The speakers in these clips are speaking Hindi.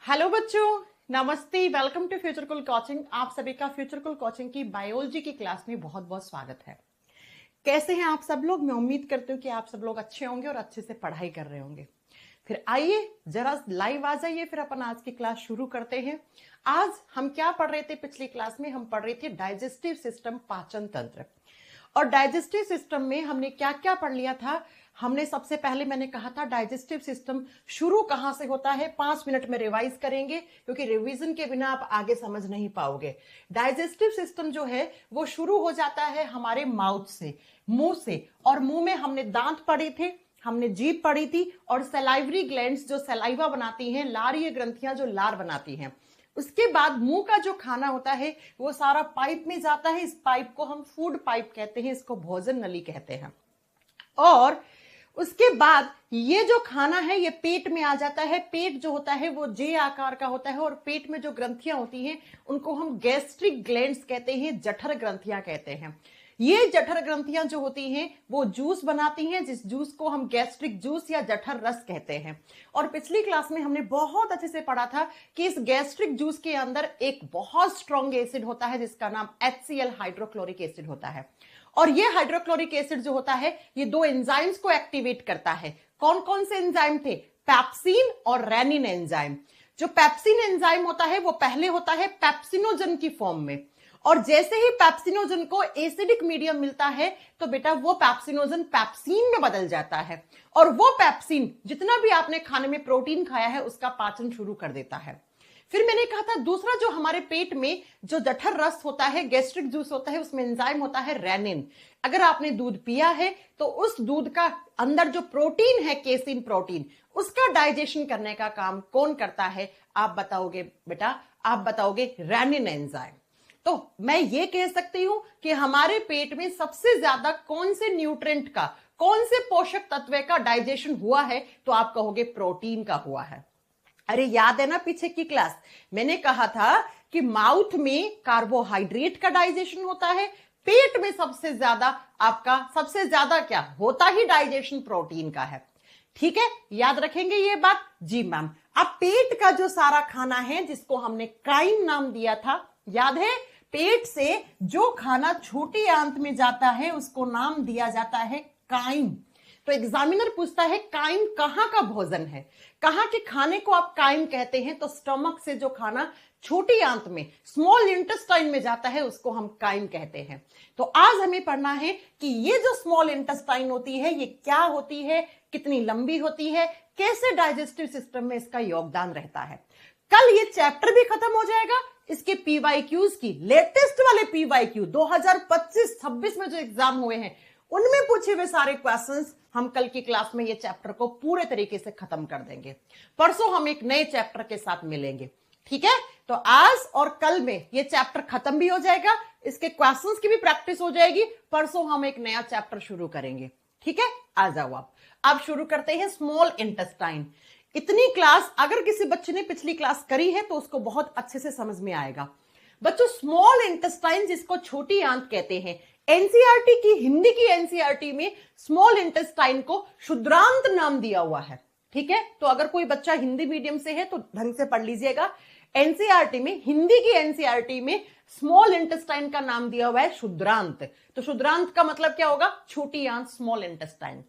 हेलो बच्चों, नमस्ते। Welcome to future cool coaching. आप सभी का फ्यूचर कूल कोचिंग की बायोलॉजी की क्लास में बहुत बहुत स्वागत है। कैसे हैं आप सब लोग? मैं उम्मीद करती हूँ कि आप सब लोग अच्छे होंगे और अच्छे से पढ़ाई कर रहे होंगे। फिर आइए जरा लाइव आ जाइए, फिर अपन आज की क्लास शुरू करते हैं। आज हम क्या पढ़ रहे थे? पिछली क्लास में हम पढ़ रहे थे डाइजेस्टिव सिस्टम, पाचन तंत्र। और डाइजेस्टिव सिस्टम में हमने क्या क्या पढ़ लिया था? हमने सबसे पहले मैंने कहा था डाइजेस्टिव सिस्टम शुरू कहां से होता है। 5 मिनट में रिवाइज करेंगे क्योंकि रिवीजन के बिना आप आगे समझ नहीं पाओगे। डाइजेस्टिव सिस्टम जो है वो शुरू हो जाता है हमारे माउथ से, मुंह से। और मुंह में हमने दांत पढ़े थे, हमने जीभ पढ़ी थी, और सलाइवरी ग्लैंड्स जो सलाइवा बनाती हैं, लारीय ग्रंथियां जो लार बनाती हैं। उसके बाद मुंह का जो खाना होता है वो सारा पाइप में जाता है। इस पाइप को हम फूड पाइप कहते हैं, इसको भोजन नली कहते हैं। और उसके बाद ये जो खाना है ये पेट में आ जाता है। पेट जो होता है वो जे आकार का होता है, और पेट में जो ग्रंथियां होती हैं उनको हम गैस्ट्रिक ग्लैंड्स कहते हैं, जठर ग्रंथियां कहते हैं। ये जठर ग्रंथियां जो होती हैं वो जूस बनाती हैं, जिस जूस को हम गैस्ट्रिक जूस या जठर रस कहते हैं। और पिछली क्लास में हमने बहुत अच्छे से पढ़ा था कि इस गैस्ट्रिक जूस के अंदर एक बहुत स्ट्रॉन्ग एसिड होता है जिसका नाम HCl हाइड्रोक्लोरिक एसिड होता है। और ये हाइड्रोक्लोरिक एसिड जो होता है ये 2 एंजाइम्स को एक्टिवेट करता है। कौन कौन से एंजाइम थे? पेप्सिन और रेनिन एंजाइम। जो पेप्सिन एंजाइम होता है वो पहले होता है पेप्सिनोजन की फॉर्म में, और जैसे ही पेप्सिनोजन को एसिडिक मीडियम मिलता है तो बेटा वो पेप्सिनोजन पेप्सिन में बदल जाता है, और वो पेप्सिन जितना भी आपने खाने में प्रोटीन खाया है उसका पाचन शुरू कर देता है। फिर मैंने कहा था दूसरा जो हमारे पेट में जो जठर रस होता है, गैस्ट्रिक जूस होता है, उसमें एंजाइम होता है रेनिन। अगर आपने दूध पिया है तो उस दूध का अंदर जो प्रोटीन है, केसिन प्रोटीन, उसका डाइजेशन करने का काम कौन करता है? आप बताओगे बेटा, आप बताओगे रेनिन एंजाइम। तो मैं ये कह सकती हूं कि हमारे पेट में सबसे ज्यादा कौन से न्यूट्रिएंट का, कौन से पोषक तत्व का डाइजेशन हुआ है? तो आप कहोगे प्रोटीन का हुआ है। अरे याद है ना पीछे की क्लास, मैंने कहा था कि माउथ में कार्बोहाइड्रेट का डाइजेशन होता है, पेट में सबसे ज्यादा आपका सबसे ज्यादा क्या होता ही डाइजेशन प्रोटीन का है। ठीक है, याद रखेंगे ये बात? जी मैम। अब पेट का जो सारा खाना है जिसको हमने काइम नाम दिया था, याद है? पेट से जो खाना छोटी आंत में जाता है उसको नाम दिया जाता है काइम। तो एग्जामिनर पूछता है काइम कहां का भोजन है, कहां के खाने को आप काइम कहते हैं? तो स्टमक से जो खाना छोटी आंत में, स्मॉल इंटेस्टाइन में जाता है उसको हम काइम कहते हैं। तो आज हमें पढ़ना है कि ये जो स्मॉल इंटेस्टाइन होती है ये क्या होती है, कितनी लंबी होती है, कैसे डाइजेस्टिव सिस्टम में इसका योगदान रहता है। कल ये चैप्टर भी खत्म हो जाएगा। इसके PYQs की लेटेस्ट वाले PYQ 2025-26 में जो एग्जाम हुए हैं उनमें पूछे हुए सारे क्वेश्चंस हम कल की क्लास में ये चैप्टर को पूरे तरीके से खत्म कर देंगे। परसों हम एक नए चैप्टर के साथ मिलेंगे। ठीक है, तो आज और कल में ये चैप्टर खत्म भी हो जाएगा, इसके क्वेश्चंस की भी प्रैक्टिस हो जाएगी। परसों हम एक नया चैप्टर शुरू करेंगे। ठीक है, आ जाओ आप। अब शुरू करते हैं स्मॉल इंटेस्टाइन। इतनी क्लास अगर किसी बच्चे ने पिछली क्लास करी है तो उसको बहुत अच्छे से समझ में आएगा। बच्चों, स्मॉल इंटेस्टाइन जिसको छोटी आंत कहते हैं, एनसीईआरटी की, हिंदी की एनसीईआरटी में स्मॉल इंटेस्टाइन को क्षुद्रांत नाम दिया हुआ है। ठीक है, तो अगर कोई बच्चा हिंदी मीडियम से है तो ढंग से पढ़ लीजिएगा। एनसीईआरटी में, हिंदी की एनसीईआरटी में स्मॉल इंटेस्टाइन का नाम दिया हुआ है क्षुद्रांत। तो क्षुद्रांत का मतलब क्या होगा? छोटी आंत, स्मॉल इंटेस्टाइन।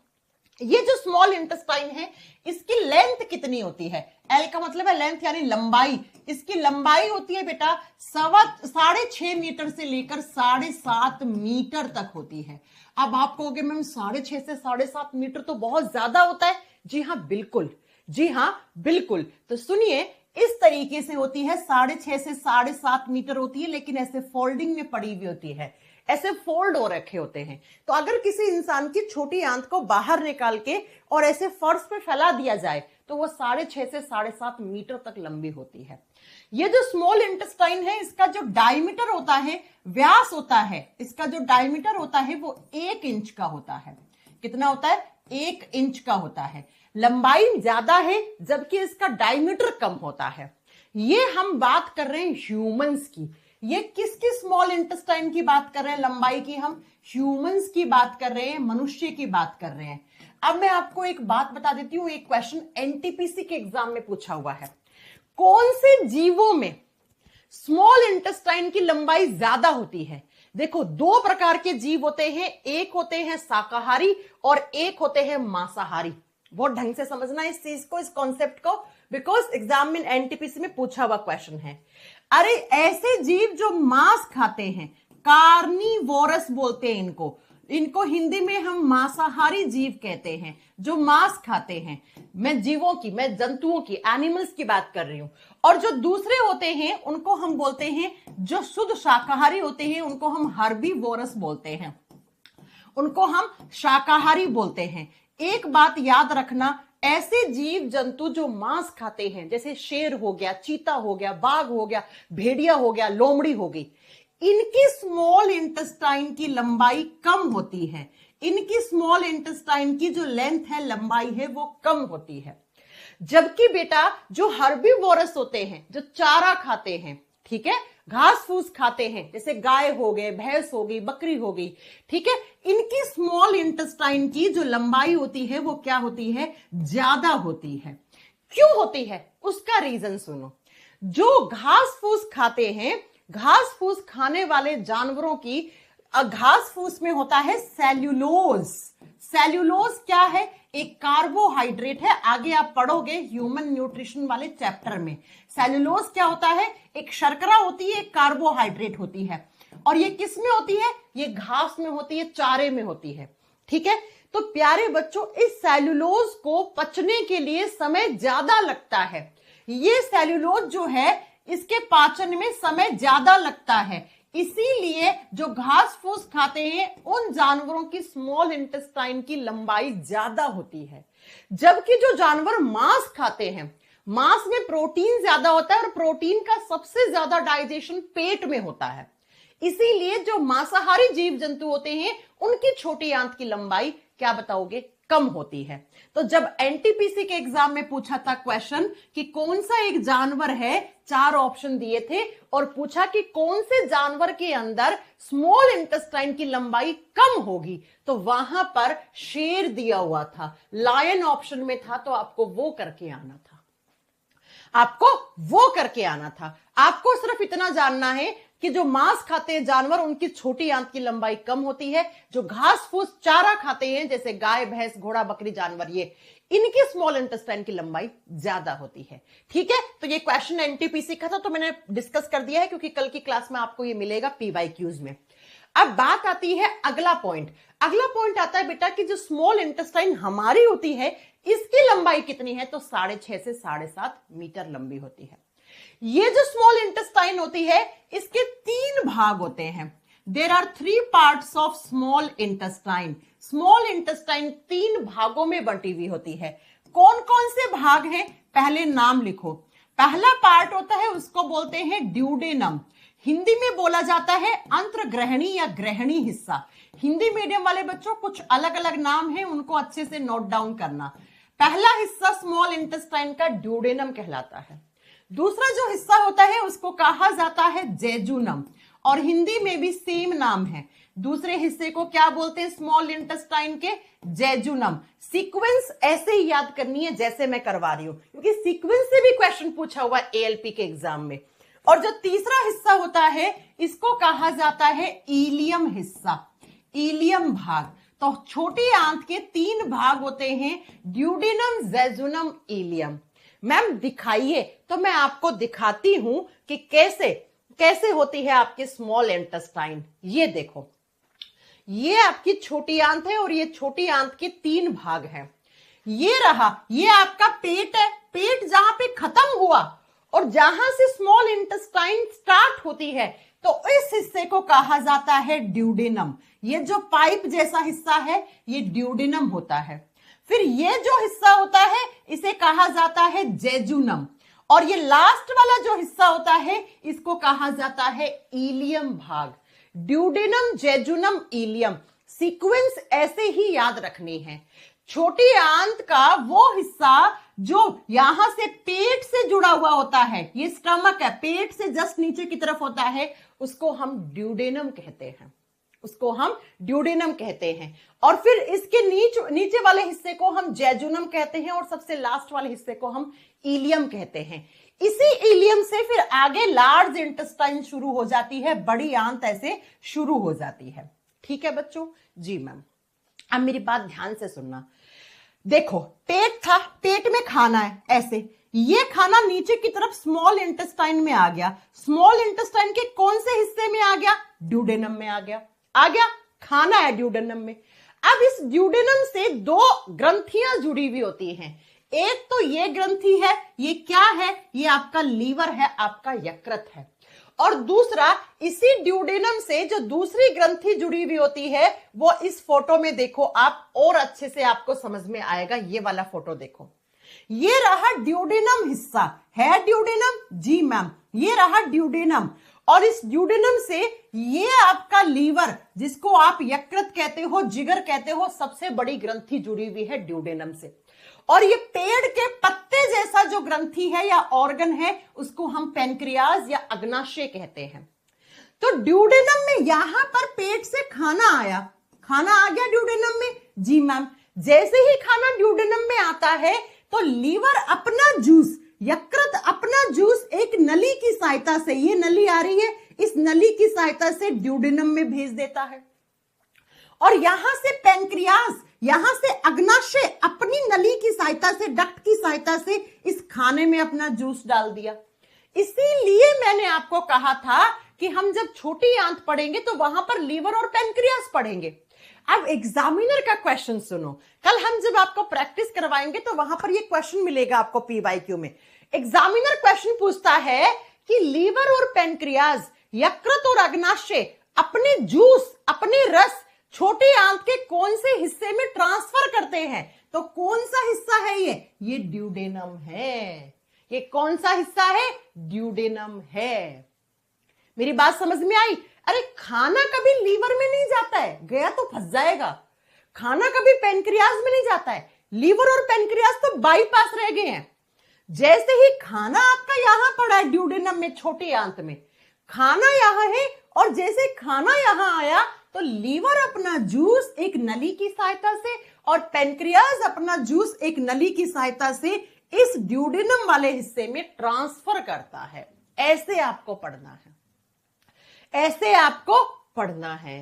ये जो स्मॉल इंटेस्टाइन है इसकी लेंथ कितनी होती है? एल का मतलब है लेंथ यानी लंबाई। इसकी लंबाई होती है बेटा 6.5 मीटर से लेकर 7.5 मीटर तक होती है। अब आप कहोगे मैम 6.5 से 7.5 मीटर तो बहुत ज्यादा होता है। जी हाँ बिल्कुल, जी हाँ बिल्कुल। तो सुनिए, इस तरीके से होती है, 6.5 से 7.5 मीटर होती है, लेकिन ऐसे फोल्डिंग में पड़ी हुई होती है, ऐसे फोल्ड हो रखे होते हैं। तो अगर किसी इंसान की छोटी आंत को बाहर निकाल के और ऐसे फर्श पे फैला दिया जाए तो वो 6.5 से 7.5 मीटर तक लंबी होती है। ये जो स्मॉल इंटेस्टाइन है इसका जो डायमीटर होता है, व्यास होता है, इसका जो डायमीटर होता है वो 1 इंच का होता है। कितना होता है? 1 इंच का होता है। लंबाई ज्यादा है जबकि इसका डायमीटर कम होता है। ये हम बात कर रहे हैं ह्यूमंस की। ये किसकी स्मॉल इंटेस्टाइन की बात कर रहे हैं? लंबाई की हम ह्यूमंस की बात कर रहे हैं, मनुष्य की बात कर रहे हैं। अब मैं आपको एक बात बता देती हूं, एक क्वेश्चन एनटीपीसी के एग्जाम में पूछा हुआ है। कौन से जीवों में स्मॉल इंटेस्टाइन की लंबाई ज्यादा होती है? देखो, दो प्रकार के जीव होते हैं, एक होते हैं शाकाहारी और एक होते हैं मांसाहारी। बहुत ढंग से समझना इस चीज को, इस कॉन्सेप्ट को, बिकॉज एग्जाम में एनटीपीसी में पूछा हुआ क्वेश्चन है। अरे ऐसे जीव जो मांस खाते हैं, कार्निवोरस बोलते हैं इनको हिंदी में हम मांसाहारी जीव कहते हैं, जो मांस खाते हैं। मैं जीवों की, मैं जंतुओं की, एनिमल्स की बात कर रही हूं। और जो दूसरे होते हैं उनको हम बोलते हैं, जो शुद्ध शाकाहारी होते हैं उनको हम हर्बीवोरस बोलते हैं, उनको हम शाकाहारी बोलते हैं। एक बात याद रखना, ऐसे जीव जंतु जो मांस खाते हैं, जैसे शेर हो गया, चीता हो गया, बाघ हो गया, भेड़िया हो गया, लोमड़ी हो गई, इनकी स्मॉल इंटेस्टाइन की लंबाई कम होती है। इनकी स्मॉल इंटेस्टाइन की जो लेंथ है, लंबाई है, वो कम होती है। जबकि बेटा जो हर्बीवोरस होते हैं, जो चारा खाते हैं, ठीक है, घास फूस खाते हैं, जैसे गाय हो गए, भैंस हो गई, बकरी हो गई, ठीक है, इनकी स्मॉल इंटेस्टाइन की जो लंबाई होती है वो क्या होती है? ज्यादा होती है। क्यों होती है? उसका रीजन सुनो। जो घास फूस खाते हैं, घास फूस खाने वाले जानवरों की घास फूस में होता है सेल्यूलोज। सेल्यूलोज क्या है? एक कार्बोहाइड्रेट है। आगे आप पढ़ोगे ह्यूमन न्यूट्रिशन वाले चैप्टर में। सेल्यूलोज क्या होता है? एक शर्करा होती है, एक कार्बोहाइड्रेट होती है। और ये किस में होती है? ये घास में होती है, चारे में होती है, ठीक है। तो प्यारे बच्चों, इस सेल्यूलोज को पचने के लिए समय ज्यादा लगता है। ये सेल्यूलोज जो है, इसके पाचन में समय ज्यादा लगता है। इसीलिए जो घास फूस खाते हैं उन जानवरों की स्मॉल इंटेस्टाइन की लंबाई ज्यादा होती है। जबकि जो जानवर मांस खाते हैं, मांस में प्रोटीन ज्यादा होता है और प्रोटीन का सबसे ज्यादा डाइजेशन पेट में होता है। इसीलिए जो मांसाहारी जीव जंतु होते हैं उनकी छोटी आंत की लंबाई, क्या बताओगे, कम होती है। तो जब एनटीपीसी के एग्जाम में पूछा था क्वेश्चन कि कौन सा एक जानवर है, 4 ऑप्शन दिए थे और पूछा कि कौन से जानवर के अंदर स्मॉल इंटेस्टाइन की लंबाई कम होगी, तो वहां पर शेर दिया हुआ था, लायन ऑप्शन में था, तो आपको वो करके आना था। आपको वो करके आना था। आपको सिर्फ इतना जानना है कि जो मांस खाते हैं जानवर, उनकी छोटी आंत की लंबाई कम होती है। जो घास फूस चारा खाते हैं, जैसे गाय, भैंस, घोड़ा, बकरी जानवर, ये इनकी स्मॉल इंटेस्टाइन की लंबाई ज्यादा होती है, ठीक है। तो ये क्वेश्चन एनटीपीसी का था, तो मैंने डिस्कस कर दिया है, क्योंकि कल की क्लास में आपको ये मिलेगा पीवाईक्यूज में। अब बात आती है अगला पॉइंट। अगला पॉइंट आता है बेटा कि जो स्मॉल इंटेस्टाइन हमारी होती है, इसकी लंबाई कितनी है? तो 6.5 से 7.5 मीटर लंबी होती है। ये जो स्मॉल इंटेस्टाइन होती है, इसके 3 भाग होते हैं। There are 3 parts of small intestine. Small intestine 3 भागों में बंटी हुई होती है। कौन कौन से भाग हैं? पहले नाम लिखो। पहला पार्ट होता है, उसको बोलते हैं ड्यूडेनम। हिंदी में बोला जाता है अंतर्ग्रहणी या ग्रहणी हिस्सा। हिंदी मीडियम वाले बच्चों, कुछ अलग अलग नाम है, उनको अच्छे से नोट डाउन करना। पहला हिस्सा स्मॉल इंटेस्टाइन का ड्यूडेनम कहलाता है। दूसरा जो हिस्सा होता है उसको कहा जाता है जेजुनम, और हिंदी में भी सेम नाम है। दूसरे हिस्से को क्या बोलते हैं स्मॉल इंटेस्टाइन के? जेजुनम। सीक्वेंस ऐसे ही याद करनी है जैसे मैं करवा रही हूं, क्योंकि सीक्वेंस से भी क्वेश्चन पूछा हुआ एएलपी के एग्जाम में। और जो तीसरा हिस्सा होता है, इसको कहा जाता है इलियम हिस्सा, इलियम भाग। तो छोटी आंत के 3 भाग होते हैं, ड्यूडेनम, जेजुनम, इलियम। मैम दिखाइए, तो मैं आपको दिखाती हूं कि कैसे कैसे होती है आपकी स्मॉल इंटेस्टाइन। ये देखो, ये आपकी छोटी आंत है और ये छोटी आंत के 3 भाग हैं। ये रहा, ये आपका पेट है। पेट जहां पे खत्म हुआ और जहां से स्मॉल इंटेस्टाइन स्टार्ट होती है, तो इस हिस्से को कहा जाता है ड्यूडेनम। ये जो पाइप जैसा हिस्सा है, ये ड्यूडेनम होता है। फिर ये जो हिस्सा होता है, इसे कहा जाता है जेजुनम। और ये लास्ट वाला जो हिस्सा होता है, इसको कहा जाता है इलियम भाग। ड्यूडेनम, जेजुनम, इलियम, सीक्वेंस ऐसे ही याद रखनी है। छोटी आंत का वो हिस्सा जो यहां से पेट से जुड़ा हुआ होता है, ये स्टमक है, पेट से जस्ट नीचे की तरफ होता है, उसको हम ड्यूडेनम कहते हैं, उसको हम ड्यूडेनम कहते हैं। और फिर इसके नीचे वाले हिस्से को हम जेजुनम कहते हैं और सबसे लास्ट वाले हिस्से को हम इलियम कहते हैं। इसी इलियम से फिर आगे लार्ज इंटेस्टाइन शुरू हो जाती है, बड़ी आंत ऐसे शुरू हो जाती है। ठीक है बच्चों? जी मैम। अब मेरी बात ध्यान से सुनना। देखो, पेट था, पेट में खाना है ऐसे, ये खाना नीचे की तरफ स्मॉल इंटेस्टाइन में आ गया। स्मॉल इंटेस्टाइन के कौन से हिस्से में आ गया? ड्यूडेनम में आ गया। खाना है ड्यूडेनम में। अब इस ड्यूडेनम से दो ग्रंथियां जुड़ी हुई होती हैं। एक तो ये ग्रंथि है, ये क्या है? ये आपका लीवर है, आपका यकृत है। और दूसरा, इसी ड्यूडेनम से जो दूसरी ग्रंथि जुड़ी हुई होती है वो इस फोटो में देखो आप, और अच्छे से आपको समझ में आएगा। ये वाला फोटो देखो, ये रहा ड्यूडेनम हिस्सा है। ड्यूडेनम, जी मैम, ये रहा ड्यूडेनम। और इस ड्यूडेनम से ये आपका लीवर, जिसको आप यकृत कहते हो, जिगर कहते हो, सबसे बड़ी ग्रंथि जुड़ी हुई है ड्यूडेनम से। और ये पेड़ के पत्ते जैसा जो ग्रंथि है या ऑर्गन है, उसको हम पैनक्रियाज या अग्नाशय कहते हैं। तो ड्यूडेनम में यहां पर पेट से खाना आया, खाना आ गया ड्यूडेनम में, जी मैम। जैसे ही खाना ड्यूडेनम में आता है तो लीवर अपना जूस, यकृत अपना जूस एक नली की सहायता से, ये नली आ रही है, इस नली की सहायता से ड्यूडेनम में भेज देता है। और यहां से पैनक्रियाज, यहां से अग्नाशय अपनी नली की सहायता से, डक्ट की सहायता से इस खाने में अपना जूस डाल दिया। इसीलिए मैंने आपको कहा था कि हम जब छोटी आंत पढ़ेंगे तो वहां पर लीवर और पैनक्रियाज पढ़ेंगे। अब एग्जामिनर का क्वेश्चन सुनो, कल हम जब आपको प्रैक्टिस करवाएंगे तो वहां पर ये क्वेश्चन मिलेगा आपको PYQ में। एग्जामिनर क्वेश्चन पूछता है कि लीवर और पैनक्रियाज, यकृत और अग्नाशय अपने जूस, अपने रस छोटी आंत के कौन से हिस्से में ट्रांसफर करते हैं? तो कौन सा हिस्सा है ये ड्यूडेनम है। ये कौन सा हिस्सा है? ड्यूडेनम है। मेरी बात समझ में आई? अरे खाना कभी लीवर में नहीं जाता है, गया तो फंस जाएगा। खाना कभी पैनक्रियाज में नहीं जाता है, लीवर और पैनक्रियाज तो बाईपास रह गए हैं। जैसे ही खाना आपका यहां पड़ा है ड्यूडेनम में, छोटी आंत में खाना यहां है, और जैसे खाना यहां आया तो लीवर अपना जूस एक नली की सहायता से और पैनक्रियाज अपना जूस एक नली की सहायता से इस ड्यूडेनम वाले हिस्से में ट्रांसफर करता है। ऐसे आपको पढ़ना है, ऐसे आपको पढ़ना है।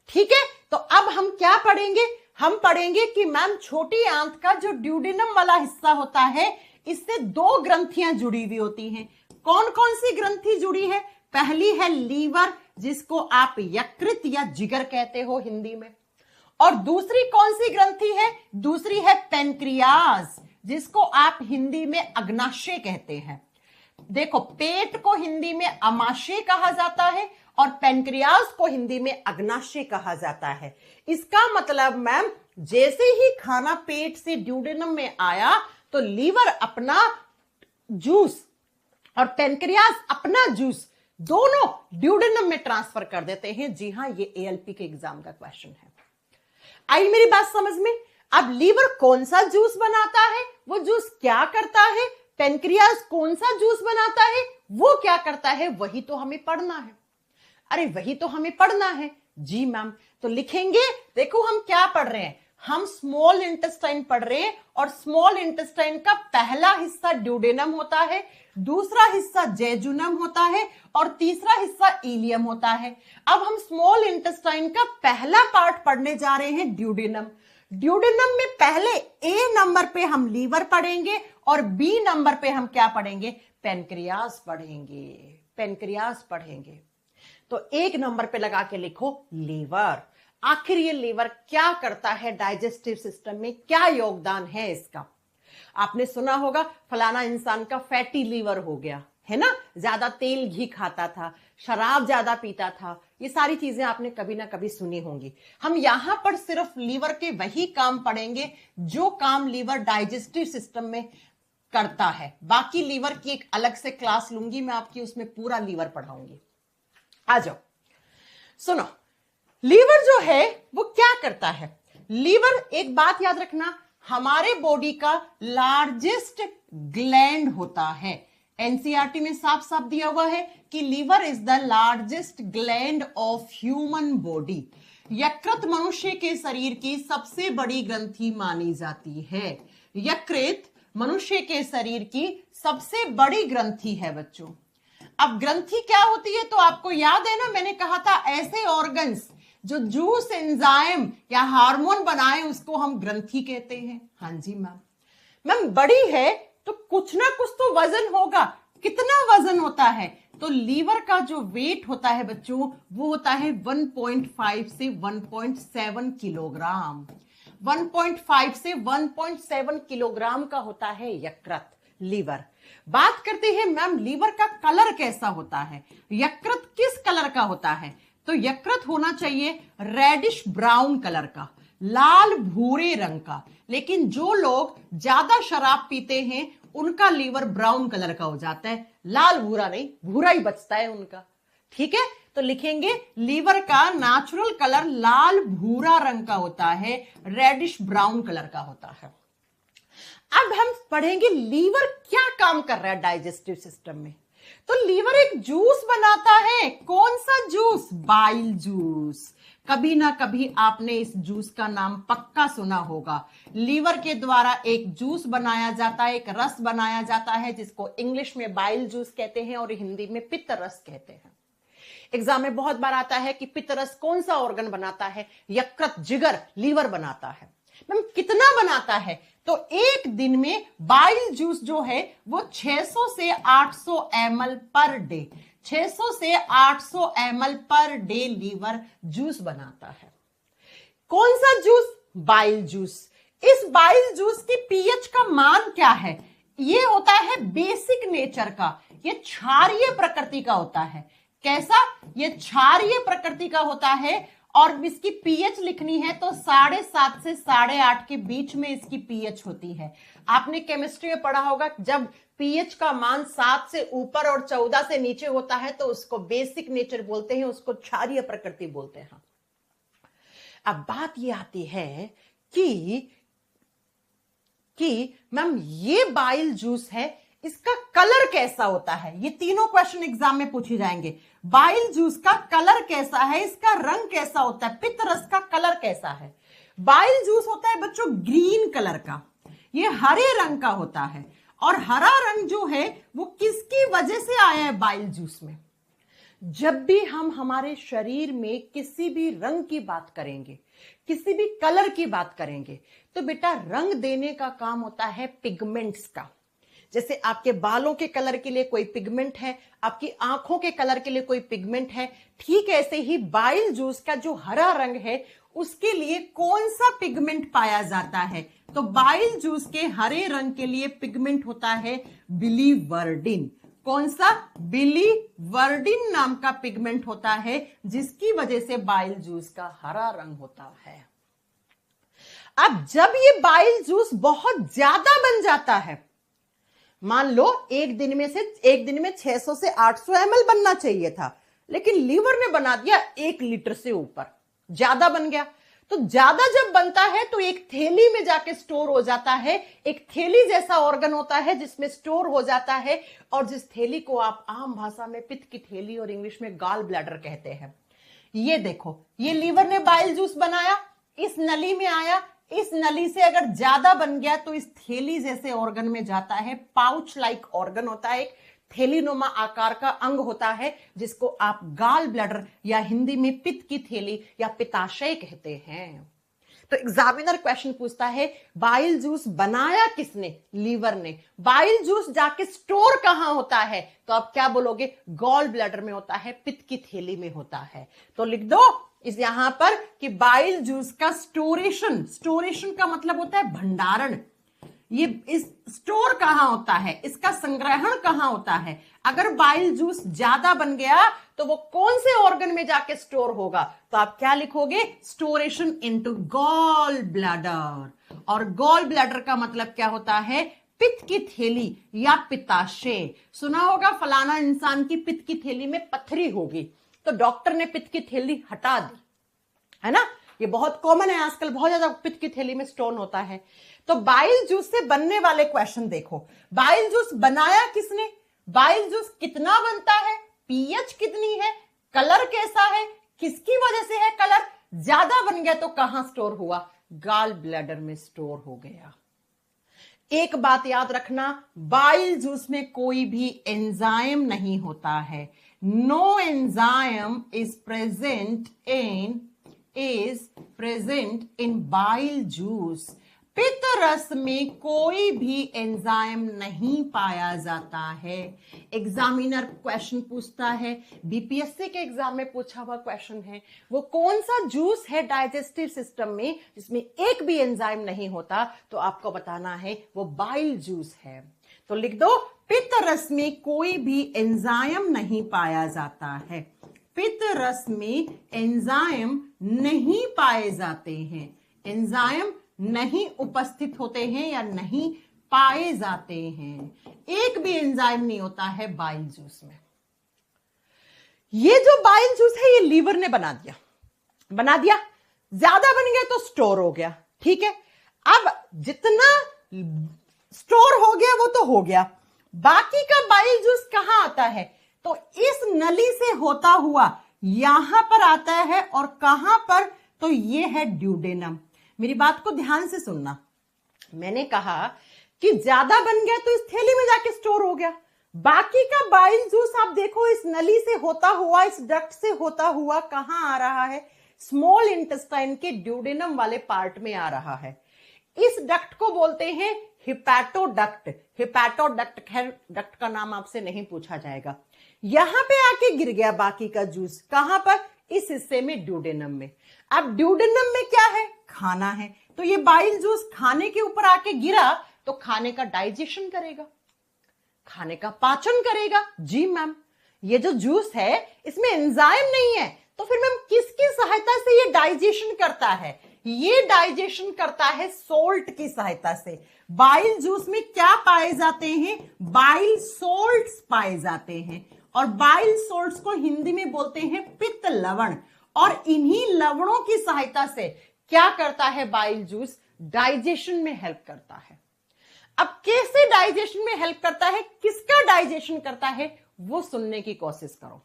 ठीक है? तो अब हम क्या पढ़ेंगे? हम पढ़ेंगे कि मैम छोटी आंत का जो ड्यूडेनम वाला हिस्सा होता है, इससे दो ग्रंथियां जुड़ी हुई होती हैं। कौन कौन सी ग्रंथि जुड़ी है? पहली है लीवर, जिसको आप यकृत या जिगर कहते हो हिंदी में। और दूसरी कौन सी ग्रंथि है? दूसरी है पैनक्रियाज, जिसको आप हिंदी में अग्नाशय कहते हैं। देखो, पेट को हिंदी में अमाशय कहा जाता है और पैनक्रियाज को हिंदी में अग्नाशय कहा जाता है। इसका मतलब मैम, जैसे ही खाना पेट से ड्यूडेनम में आया तो लीवर अपना जूस और पैनक्रियाज अपना जूस दोनों ड्यूडेनम में ट्रांसफर कर देते हैं। जी हां, ये ALP के एग्जाम का क्वेश्चन है। आई मेरी बात समझ में? अब लीवर कौन सा जूस बनाता है, वो जूस क्या करता है, पैनक्रियाज कौन सा जूस बनाता है, वो क्या करता है, वही तो हमें पढ़ना है। अरे वही तो हमें पढ़ना है। जी मैम, तो लिखेंगे। देखो हम क्या पढ़ रहे हैं, हम स्मॉल इंटेस्टाइन पढ़ रहे हैं, और स्मॉल इंटेस्टाइन का पहला हिस्सा ड्यूडेनम होता है, दूसरा हिस्सा जेजुनम होता है, और तीसरा हिस्सा इलियम होता है। अब हम स्मॉल इंटेस्टाइन का पहला पार्ट पढ़ने जा रहे हैं, ड्यूडेनम। ड्यूडेनम में पहले A नंबर पे हम लीवर पढ़ेंगे और B नंबर पे हम क्या पढ़ेंगे? पैनक्रियाज पढ़ेंगे। पैनक्रियाज पढ़ेंगे। तो 1 नंबर पे लगा के लिखो लीवर। आखिर ये लीवर क्या करता है डाइजेस्टिव सिस्टम में, क्या योगदान है इसका? आपने सुना होगा फलाना इंसान का फैटी लीवर हो गया है ना, ज्यादा तेल घी खाता था, शराब ज्यादा पीता था। ये सारी चीजें आपने कभी ना कभी सुनी होंगी। हम यहां पर सिर्फ लीवर के वही काम पढ़ेंगे जो काम लीवर डाइजेस्टिव सिस्टम में करता है। बाकी लीवर की एक अलग से क्लास लूंगी मैं आपकी, उसमें पूरा लीवर पढ़ाऊंगी। आ जाओ, सुनो, लीवर जो है वो क्या करता है? लीवर, एक बात याद रखना, हमारे बॉडी का लार्जेस्ट ग्लैंड होता है। एनसीईआरटी में साफ साफ दिया हुआ है कि liver is the largest gland of human body. यकृत मनुष्य के शरीर की सबसे बड़ी ग्रंथि मानी जाती है। यकृत मनुष्य के शरीर की सबसे बड़ी ग्रंथि है बच्चों। अब ग्रंथि क्या होती है तो आपको याद है ना, मैंने कहा था ऐसे ऑर्गन्स जो जूस एंजाइम या हार्मोन बनाए उसको हम ग्रंथि कहते हैं। हाँ जी मैम। मैम बड़ी है तो कुछ ना कुछ तो वजन होगा, कितना वजन होता है? तो लीवर का जो वेट होता है बच्चों वो होता है 1.5 से 1.7 किलोग्राम। 1.5 से 1.7 किलोग्राम का होता है यकृत, लीवर। बात करते हैं मैम लीवर का कलर कैसा होता है, यकृत किस कलर का होता है? तो यकृत होना चाहिए रेडिश ब्राउन कलर का, लाल भूरे रंग का। लेकिन जो लोग ज्यादा शराब पीते हैं उनका लीवर ब्राउन कलर का हो जाता है, लाल भूरा नहीं, भूरा ही बचता है उनका। ठीक है, तो लिखेंगे लीवर का नेचुरल कलर लाल भूरा रंग का होता है, रेडिश ब्राउन कलर का होता है। अब हम पढ़ेंगे लीवर क्या काम कर रहा है डाइजेस्टिव सिस्टम में। तो लीवर एक जूस बनाता है, कौन सा जूस? Bile juice. कभी ना कभी आपने इस जूस का नाम पक्का सुना होगा। लीवर के द्वारा एक जूस बनाया जाता है, एक रस बनाया जाता है जिसको इंग्लिश में बाइल जूस कहते हैं और हिंदी में पित्त रस कहते हैं। एग्जाम में बहुत बार आता है कि पित्त रस कौन सा ऑर्गन बनाता है? यकृत, जिगर, लीवर बनाता है। मैम कितना बनाता है? तो एक दिन में बाइल जूस जो है वो 600 से 800 ml पर डे, 600 से 800 ml per day liver juice बनाता है। कौन सा जूस? Bile juice. इस बाइल जूस की पीएच का मान क्या है? ये होता है बेसिक नेचर का, ये क्षारीय प्रकृति का होता है। कैसा? ये क्षारीय प्रकृति का होता है और इसकी पीएच लिखनी है तो 7.5 से 8.5 के बीच में इसकी पीएच होती है। आपने केमिस्ट्री में पढ़ा होगा जब पीएच का मान 7 से ऊपर और 14 से नीचे होता है तो उसको बेसिक नेचर बोलते हैं, उसको क्षारीय प्रकृति बोलते हैं। अब बात ये आती है कि मैम ये बाइल जूस है, इसका कलर कैसा होता है? ये तीनों क्वेश्चन एग्जाम में पूछे जाएंगे। बाइल जूस का कलर कैसा है, इसका रंग कैसा होता है, पित्त रस का कलर कैसा है? बाइल जूस होता है बच्चों ग्रीन कलर का, ये हरे रंग का होता है। और हरा रंग जो है वो किसकी वजह से आया है बाइल जूस में? जब भी हम हमारे शरीर में किसी भी रंग की बात करेंगे, किसी भी कलर की बात करेंगे, तो बेटा रंग देने का काम होता है पिगमेंट्स का। जैसे आपके बालों के कलर के लिए कोई पिगमेंट है, आपकी आंखों के कलर के लिए कोई पिगमेंट है, ठीक ऐसे ही बाइल जूस का जो हरा रंग है उसके लिए कौन सा पिगमेंट पाया जाता है? तो बाइल जूस के हरे रंग के लिए पिगमेंट होता है बिलीवर्डिन। कौन सा? बिलीवर्डिन नाम का पिगमेंट होता है जिसकी वजह से बाइल जूस का हरा रंग होता है। अब जब ये बाइल जूस बहुत ज्यादा बन जाता है, मान लो एक दिन में 600 से 800 ml बनना चाहिए था, लेकिन लीवर ने बना दिया 1 लीटर से ऊपर, ज्यादा बन गया। तो ज्यादा जब बनता है तो एक थैली में जाके स्टोर हो जाता है, एक थैली जैसा ऑर्गन होता है जिसमें स्टोर हो जाता है, और जिस थैली को आप आम भाषा में पित्त की थैली और इंग्लिश में गॉल ब्लैडर कहते हैं। ये देखो, ये लीवर ने बाइल जूस बनाया, इस नली में आया, इस नली से अगर ज्यादा बन गया तो इस थैली जैसे ऑर्गन में जाता है, पाउच लाइक ऑर्गन होता है, एक थैलीनुमा आकार का अंग होता है जिसको आप गॉल ब्लैडर या हिंदी में पित्त की थैली या पित्ताशय कहते हैं। तो एग्जामिनर क्वेश्चन पूछता है बाइल जूस बनाया किसने? लीवर ने। बाइल जूस जाके स्टोर कहां होता है? तो आप क्या बोलोगे? गॉल ब्लैडर में होता है, पित्त की थैली में होता है। तो लिख दो इस यहां पर कि बाइल जूस का स्टोरेशन का मतलब होता है भंडारण। ये इस स्टोर कहां होता है, इसका संग्रहण कहां होता है? अगर बाइल जूस ज्यादा बन गया तो वो कौन से ऑर्गन में जाके स्टोर होगा? तो आप क्या लिखोगे? Storation into gall bladder. और गॉल ब्लैडर का मतलब क्या होता है? पित्त की थैली या पित्ताशय। सुना होगा फलाना इंसान की पित्त की थैली में पत्थरी होगी, तो डॉक्टर ने पित्त की थैली हटा दी, है ना? ये बहुत कॉमन है आजकल, बहुत ज्यादा पित्त की थैली में स्टोन होता है। तो बाइल जूस से बनने वाले क्वेश्चन देखो, बाइल जूस बनाया किसने? बाइल जूस कितना बनता है? पीएच कितनी है? कलर कैसा है? किसकी वजह से है कलर? ज्यादा बन गया तो कहां स्टोर हुआ? गॉल ब्लैडर में स्टोर हो गया। एक बात याद रखना, बाइल जूस में कोई भी एंजाइम नहीं होता है। No enzyme is present in bile juice. पित्त रस में कोई भी एंजाइम नहीं पाया जाता है। एग्जामिनर क्वेश्चन पूछता है, बीपीएससी के एग्जाम में पूछा हुआ क्वेश्चन है, वो कौन सा जूस है डाइजेस्टिव सिस्टम में जिसमें एक भी एंजाइम नहीं होता, तो आपको बताना है वो बाइल जूस है। तो लिख दो, पित्त रस में कोई भी एंजाइम नहीं पाया जाता है। पित्त रस में एंजाइम नहीं पाए जाते हैं, एंजाइम नहीं उपस्थित होते हैं या नहीं पाए जाते हैं। एक भी एंजाइम नहीं होता है बाइल जूस में। ये जो बाइल जूस है ये लीवर ने बना दिया, ज्यादा बन गया तो स्टोर हो गया, ठीक है। अब जितना स्टोर हो गया वो तो हो गया, बाकी का बाइल जूस कहां आता है, तो इस नली से होता हुआ यहां पर आता है, और कहां पर, तो ये है ड्यूडेनम। मेरी बात को ध्यान से सुनना, मैंने कहा कि ज्यादा बन गया तो इस थैली में जाके स्टोर हो गया, बाकी का बाइल जूस आप देखो इस नली से होता हुआ, इस डक्ट से होता हुआ कहां आ रहा है, स्मॉल इंटेस्टाइन के ड्यूडेनम वाले पार्ट में आ रहा है। इस डक्ट को बोलते हैं हिपैटोडक्ट। हिपैटोडक्ट, खैर डक्ट का नाम आपसे नहीं पूछा जाएगा। यहां पे आके गिर गया बाकी का जूस, कहां पर, इस हिस्से में, ड्यूडेनम में। अब ड्यूडेनम में क्या है, खाना है, तो ये बाइल जूस खाने के ऊपर आके गिरा तो खाने का डाइजेशन करेगा, खाने का पाचन करेगा। जी मैम, ये जो जूस है इसमें एंजाइम नहीं है, तो फिर मैम किसकी सहायता से ये डाइजेशन करता है, ये डाइजेशन करता है सोल्ट की सहायता से। बाइल जूस में क्या पाए जाते हैं, बाइल सोल्ट्स पाए जाते हैं, और बाइल सोल्ट्स को हिंदी में बोलते हैं पित्त लवण, और इन्हीं लवणों की सहायता से क्या करता है बाइल जूस, डाइजेशन में हेल्प करता है। अब कैसे डाइजेशन में हेल्प करता है, किसका डाइजेशन करता है, वो सुनने की कोशिश करो।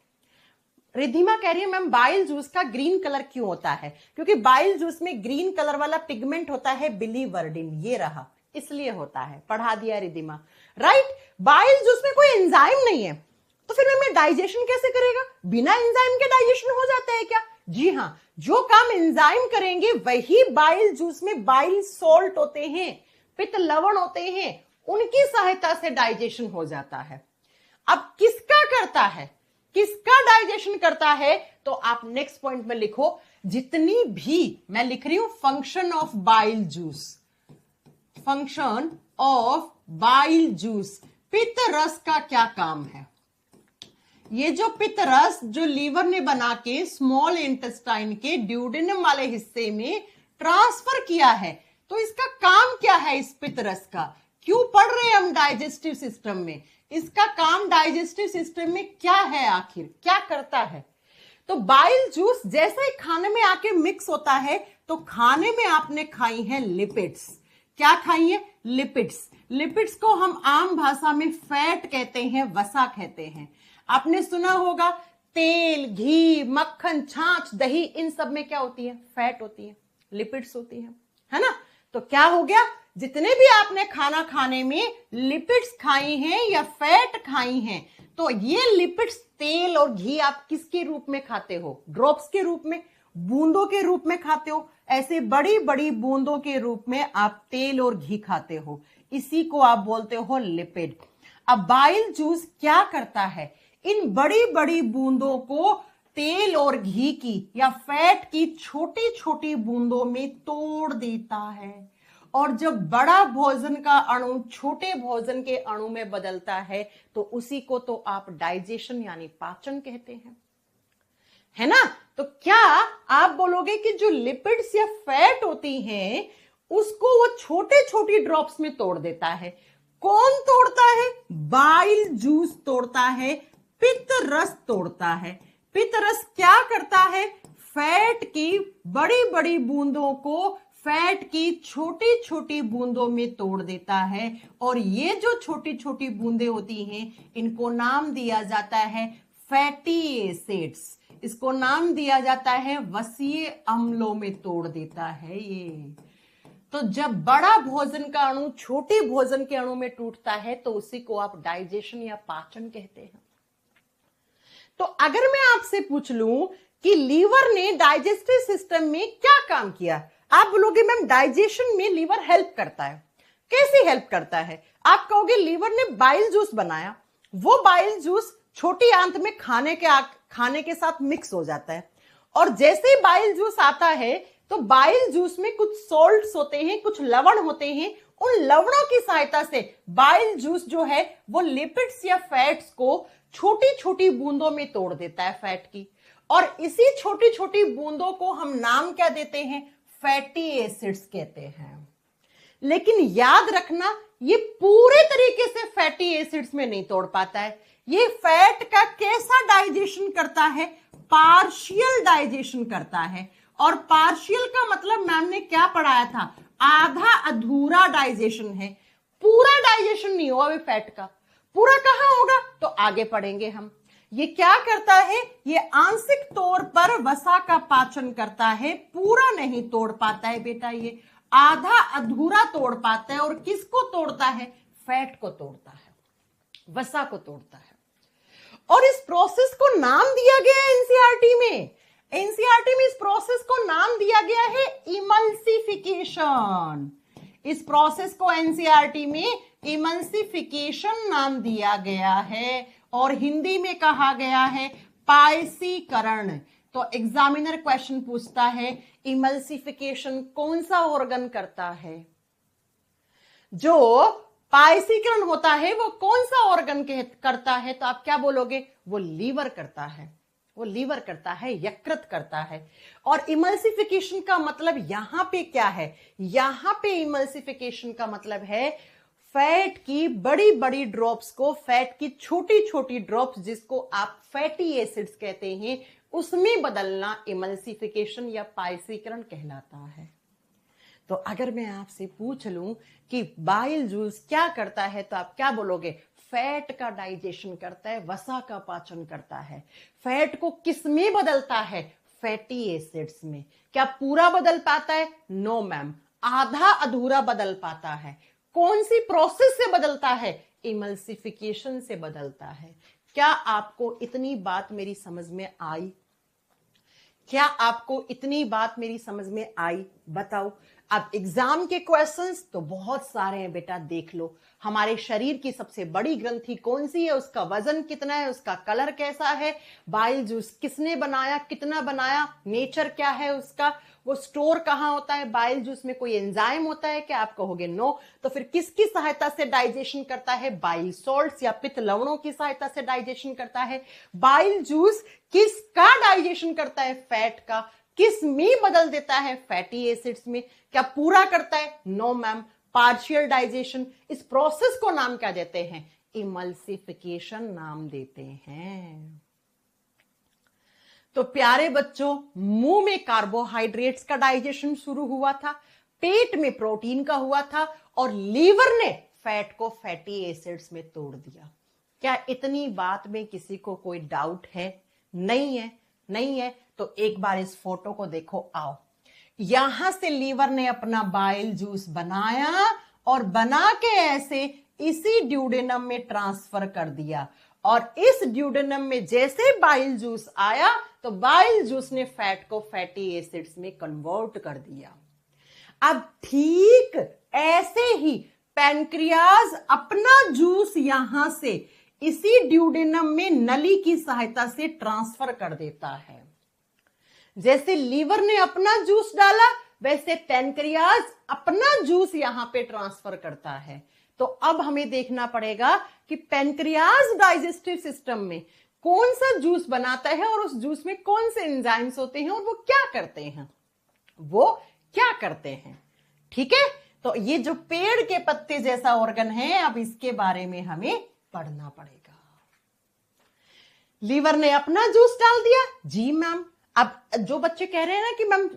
रिधिमा कह रही है मैम बाइल जूस का ग्रीन कलर क्यों होता है, क्योंकि बाइल जूस में ग्रीन कलर वाला पिगमेंट होता है बिलीवर्डिन, ये रहा, इसलिए होता है। पढ़ा दिया रिधिमा, राइट। बाइल जूस में कोई एंजाइम नहीं है, तो फिर मैम डाइजेशन कैसे करेगा, बिना एंजाइम के डाइजेशन हो जाता है क्या? जी हां, जो काम एंजाइम करेंगे वही बाइल जूस में बाइल सॉल्ट होते हैं, पित्त लवण होते हैं, उनकी सहायता से डाइजेशन हो जाता है। अब किसका करता है, किसका डाइजेशन करता है, तो आप नेक्स्ट पॉइंट में लिखो, जितनी भी, मैं लिख रही हूं function of bile juice, function of bile juice, पित्त रस का क्या काम है। ये जो पित्त रस जो लीवर ने बना के स्मॉल इंटेस्टाइन के ड्यूडेनम वाले हिस्से में ट्रांसफर किया है, तो इसका काम क्या है, इस पित्त रस का क्यों पढ़ रहे हैं हम डाइजेस्टिव सिस्टम में, इसका काम डाइजेस्टिव सिस्टम में क्या है, आखिर क्या करता है। तो बाइल जूस जैसे ही खाने में आके मिक्स होता है, तो खाने में आपने खाई है लिपिड्स, क्या खाई है, लिपिड्स। लिपिड्स को हम आम भाषा में फैट कहते हैं, वसा कहते हैं। आपने सुना होगा तेल, घी, मक्खन, छाछ, दही, इन सब में क्या होती है, फैट होती है, लिपिड्स होती है ना। तो क्या हो गया, जितने भी आपने खाना खाने में लिपिड्स खाई हैं या फैट खाई हैं, तो ये लिपिड्स, तेल और घी आप किसके रूप में खाते हो, ड्रॉप्स के रूप में, बूंदों के रूप में खाते हो, ऐसे बड़ी बड़ी बूंदों के रूप में आप तेल और घी खाते हो, इसी को आप बोलते हो लिपिड। अब बाइल जूस क्या करता है, इन बड़ी बड़ी बूंदों को तेल और घी की या फैट की छोटी छोटी बूंदों में तोड़ देता है, और जब बड़ा भोजन का अणु छोटे भोजन के अणु में बदलता है, तो उसी को तो आप डाइजेशन यानी पाचन कहते हैं, है ना। तो क्या आप बोलोगे कि जो लिपिड्स या फैट होती हैं उसको वो छोटे छोटी ड्रॉप्स में तोड़ देता है, कौन तोड़ता है, बाइल जूस तोड़ता है, पित्त रस तोड़ता है। पित्त रस क्या करता है, फैट की बड़ी बड़ी बूंदों को फैट की छोटी छोटी बूंदों में तोड़ देता है, और ये जो छोटी छोटी बूंदें होती हैं इनको नाम दिया जाता है फैटी एसिड्स, इसको नाम दिया जाता है वसीय अम्लों में तोड़ देता है ये। तो जब बड़ा भोजन का अणु छोटे भोजन के अणु में टूटता है तो उसी को आप डाइजेशन या पाचन कहते हैं। तो अगर मैं आपसे पूछ लूं कि लीवर ने डाइजेस्टिव सिस्टम में क्या काम किया, आप बोलोगे मैम डाइजेशन में लीवर हेल्प करता है। कैसे हेल्प करता है? आप कहोगे लीवर ने बाइल जूस बनाया, वो बाइल जूस छोटी आंत में खाने के साथ मिक्स हो जाता है, और जैसे ही बाइल जूस आता है तो बाइल जूस में कुछ सॉल्ट्स होते हैं, कुछ लवण होते हैं। उन लवणों की सहायता से बाइल जूस जो है वो लिपिड्स या फैट्स को छोटी छोटी बूंदों में तोड़ देता है, फैट की। और इसी छोटी छोटी बूंदों को हम नाम क्या देते हैं? फैटी एसिड्स कहते हैं। लेकिन याद रखना, ये पूरे तरीके से फैटी एसिड्स में नहीं तोड़ पाता है। ये फैट का कैसा डाइजेशन करता है? पार्शियल डाइजेशन करता है। और पार्शियल का मतलब मैम ने क्या पढ़ाया था? आधा अधूरा डाइजेशन है। पूरा डाइजेशन नहीं होगा अभी फैट का। पूरा कहां होगा तो आगे पढ़ेंगे हम। ये क्या करता है? ये आंशिक तौर पर वसा का पाचन करता है, पूरा नहीं तोड़ पाता है बेटा, ये आधा अधूरा तोड़ पाता है। और किसको तोड़ता है? फैट को तोड़ता है, वसा को तोड़ता है। और इस प्रोसेस को नाम दिया गया है एनसीईआरटी में। एनसीईआरटी में इस प्रोसेस को नाम दिया गया है इमल्सिफिकेशन। इस प्रोसेस को एनसीईआरटी में इमल्सिफिकेशन नाम दिया गया है, और हिंदी में कहा गया है पायसीकरण। तो एग्जामिनर क्वेश्चन पूछता है इमल्सिफिकेशन कौन सा ऑर्गन करता है? जो पायसीकरण होता है वो कौन सा ऑर्गन करता है? तो आप क्या बोलोगे? वो लीवर करता है। वो लीवर करता है, यकृत करता है। और इमल्सिफिकेशन का मतलब यहां पे क्या है? यहां पे इमल्सिफिकेशन का मतलब है फैट की बड़ी बड़ी ड्रॉप्स को, फैट की छोटी छोटी ड्रॉप्स जिसको आप फैटी एसिड्स कहते हैं, उसमें बदलना इमल्सिफिकेशन या पायसीकरण कहलाता है। तो अगर मैं आपसे पूछ लूं कि बाइल जूस क्या करता है तो आप क्या बोलोगे? फैट का डाइजेशन करता है, वसा का पाचन करता है। फैट को किस में बदलता है? फैटी एसिड्स में। क्या पूरा बदल पाता है? नो मैम, आधा अधूरा बदल पाता है। कौन सी प्रोसेस से बदलता है? इमल्सिफिकेशन से बदलता है। क्या आपको इतनी बात मेरी समझ में आई? क्या आपको इतनी बात मेरी समझ में आई? बताओ। अब एग्जाम के क्वेश्चंस तो बहुत सारे हैं बेटा, देख लो। हमारे शरीर की सबसे बड़ी ग्रंथि कौन सी है? उसका वजन कितना है? उसका कलर कैसा है? बाइल जूस किसने बनाया, कितना बनाया, नेचर क्या है उसका? वो स्टोर कहां होता है? बाइल जूस में कोई एंजाइम होता है क्या? आप कहोगे नो। तो फिर किसकी सहायता से डाइजेशन करता है? बाइल सॉल्ट्स या पित्त लवणों की सहायता से डाइजेशन करता है। बाइल जूस किसका डाइजेशन करता है? फैट का। किस में बदल देता है? फैटी एसिड्स में। क्या पूरा करता है? No ma'am, partial digestion. इस प्रोसेस को नाम क्या देते हैं? इमल्सिफिकेशन नाम देते हैं। तो प्यारे बच्चों, मुंह में कार्बोहाइड्रेट्स का डाइजेशन शुरू हुआ था, पेट में प्रोटीन का हुआ था, और लीवर ने फैट को फैटी एसिड्स में तोड़ दिया। क्या इतनी बात में किसी को कोई डाउट है? नहीं है? नहीं है तो एक बार इस फोटो को देखो, आओ। यहां से लीवर ने अपना बाइल जूस बनाया और बना के ऐसे इसी ड्यूडेनम में ट्रांसफर कर दिया। और इस ड्यूडेनम में जैसे बाइल जूस आया तो बाइल जूस ने फैट को फैटी एसिड्स में कन्वर्ट कर दिया। अब ठीक ऐसे ही पैनक्रियाज अपना जूस यहां से इसी ड्यूडेनम में नली की सहायता से ट्रांसफर कर देता है। जैसे लीवर ने अपना जूस डाला, वैसे पैनक्रियाज अपना जूस यहां पे ट्रांसफर करता है। तो अब हमें देखना पड़ेगा कि पैनक्रियाज डाइजेस्टिव सिस्टम में कौन सा जूस बनाता है और उस जूस में कौन से एंजाइम्स होते हैं और वो क्या करते हैं, वो क्या करते हैं। ठीक है, तो ये जो पेड़ के पत्ते जैसा ऑर्गन है, अब इसके बारे में हमें पढ़ना पड़ेगा। लीवर ने अपना जूस डाल दिया, जी मैम। अब जो बच्चे कह रहे हैं ना कि मैम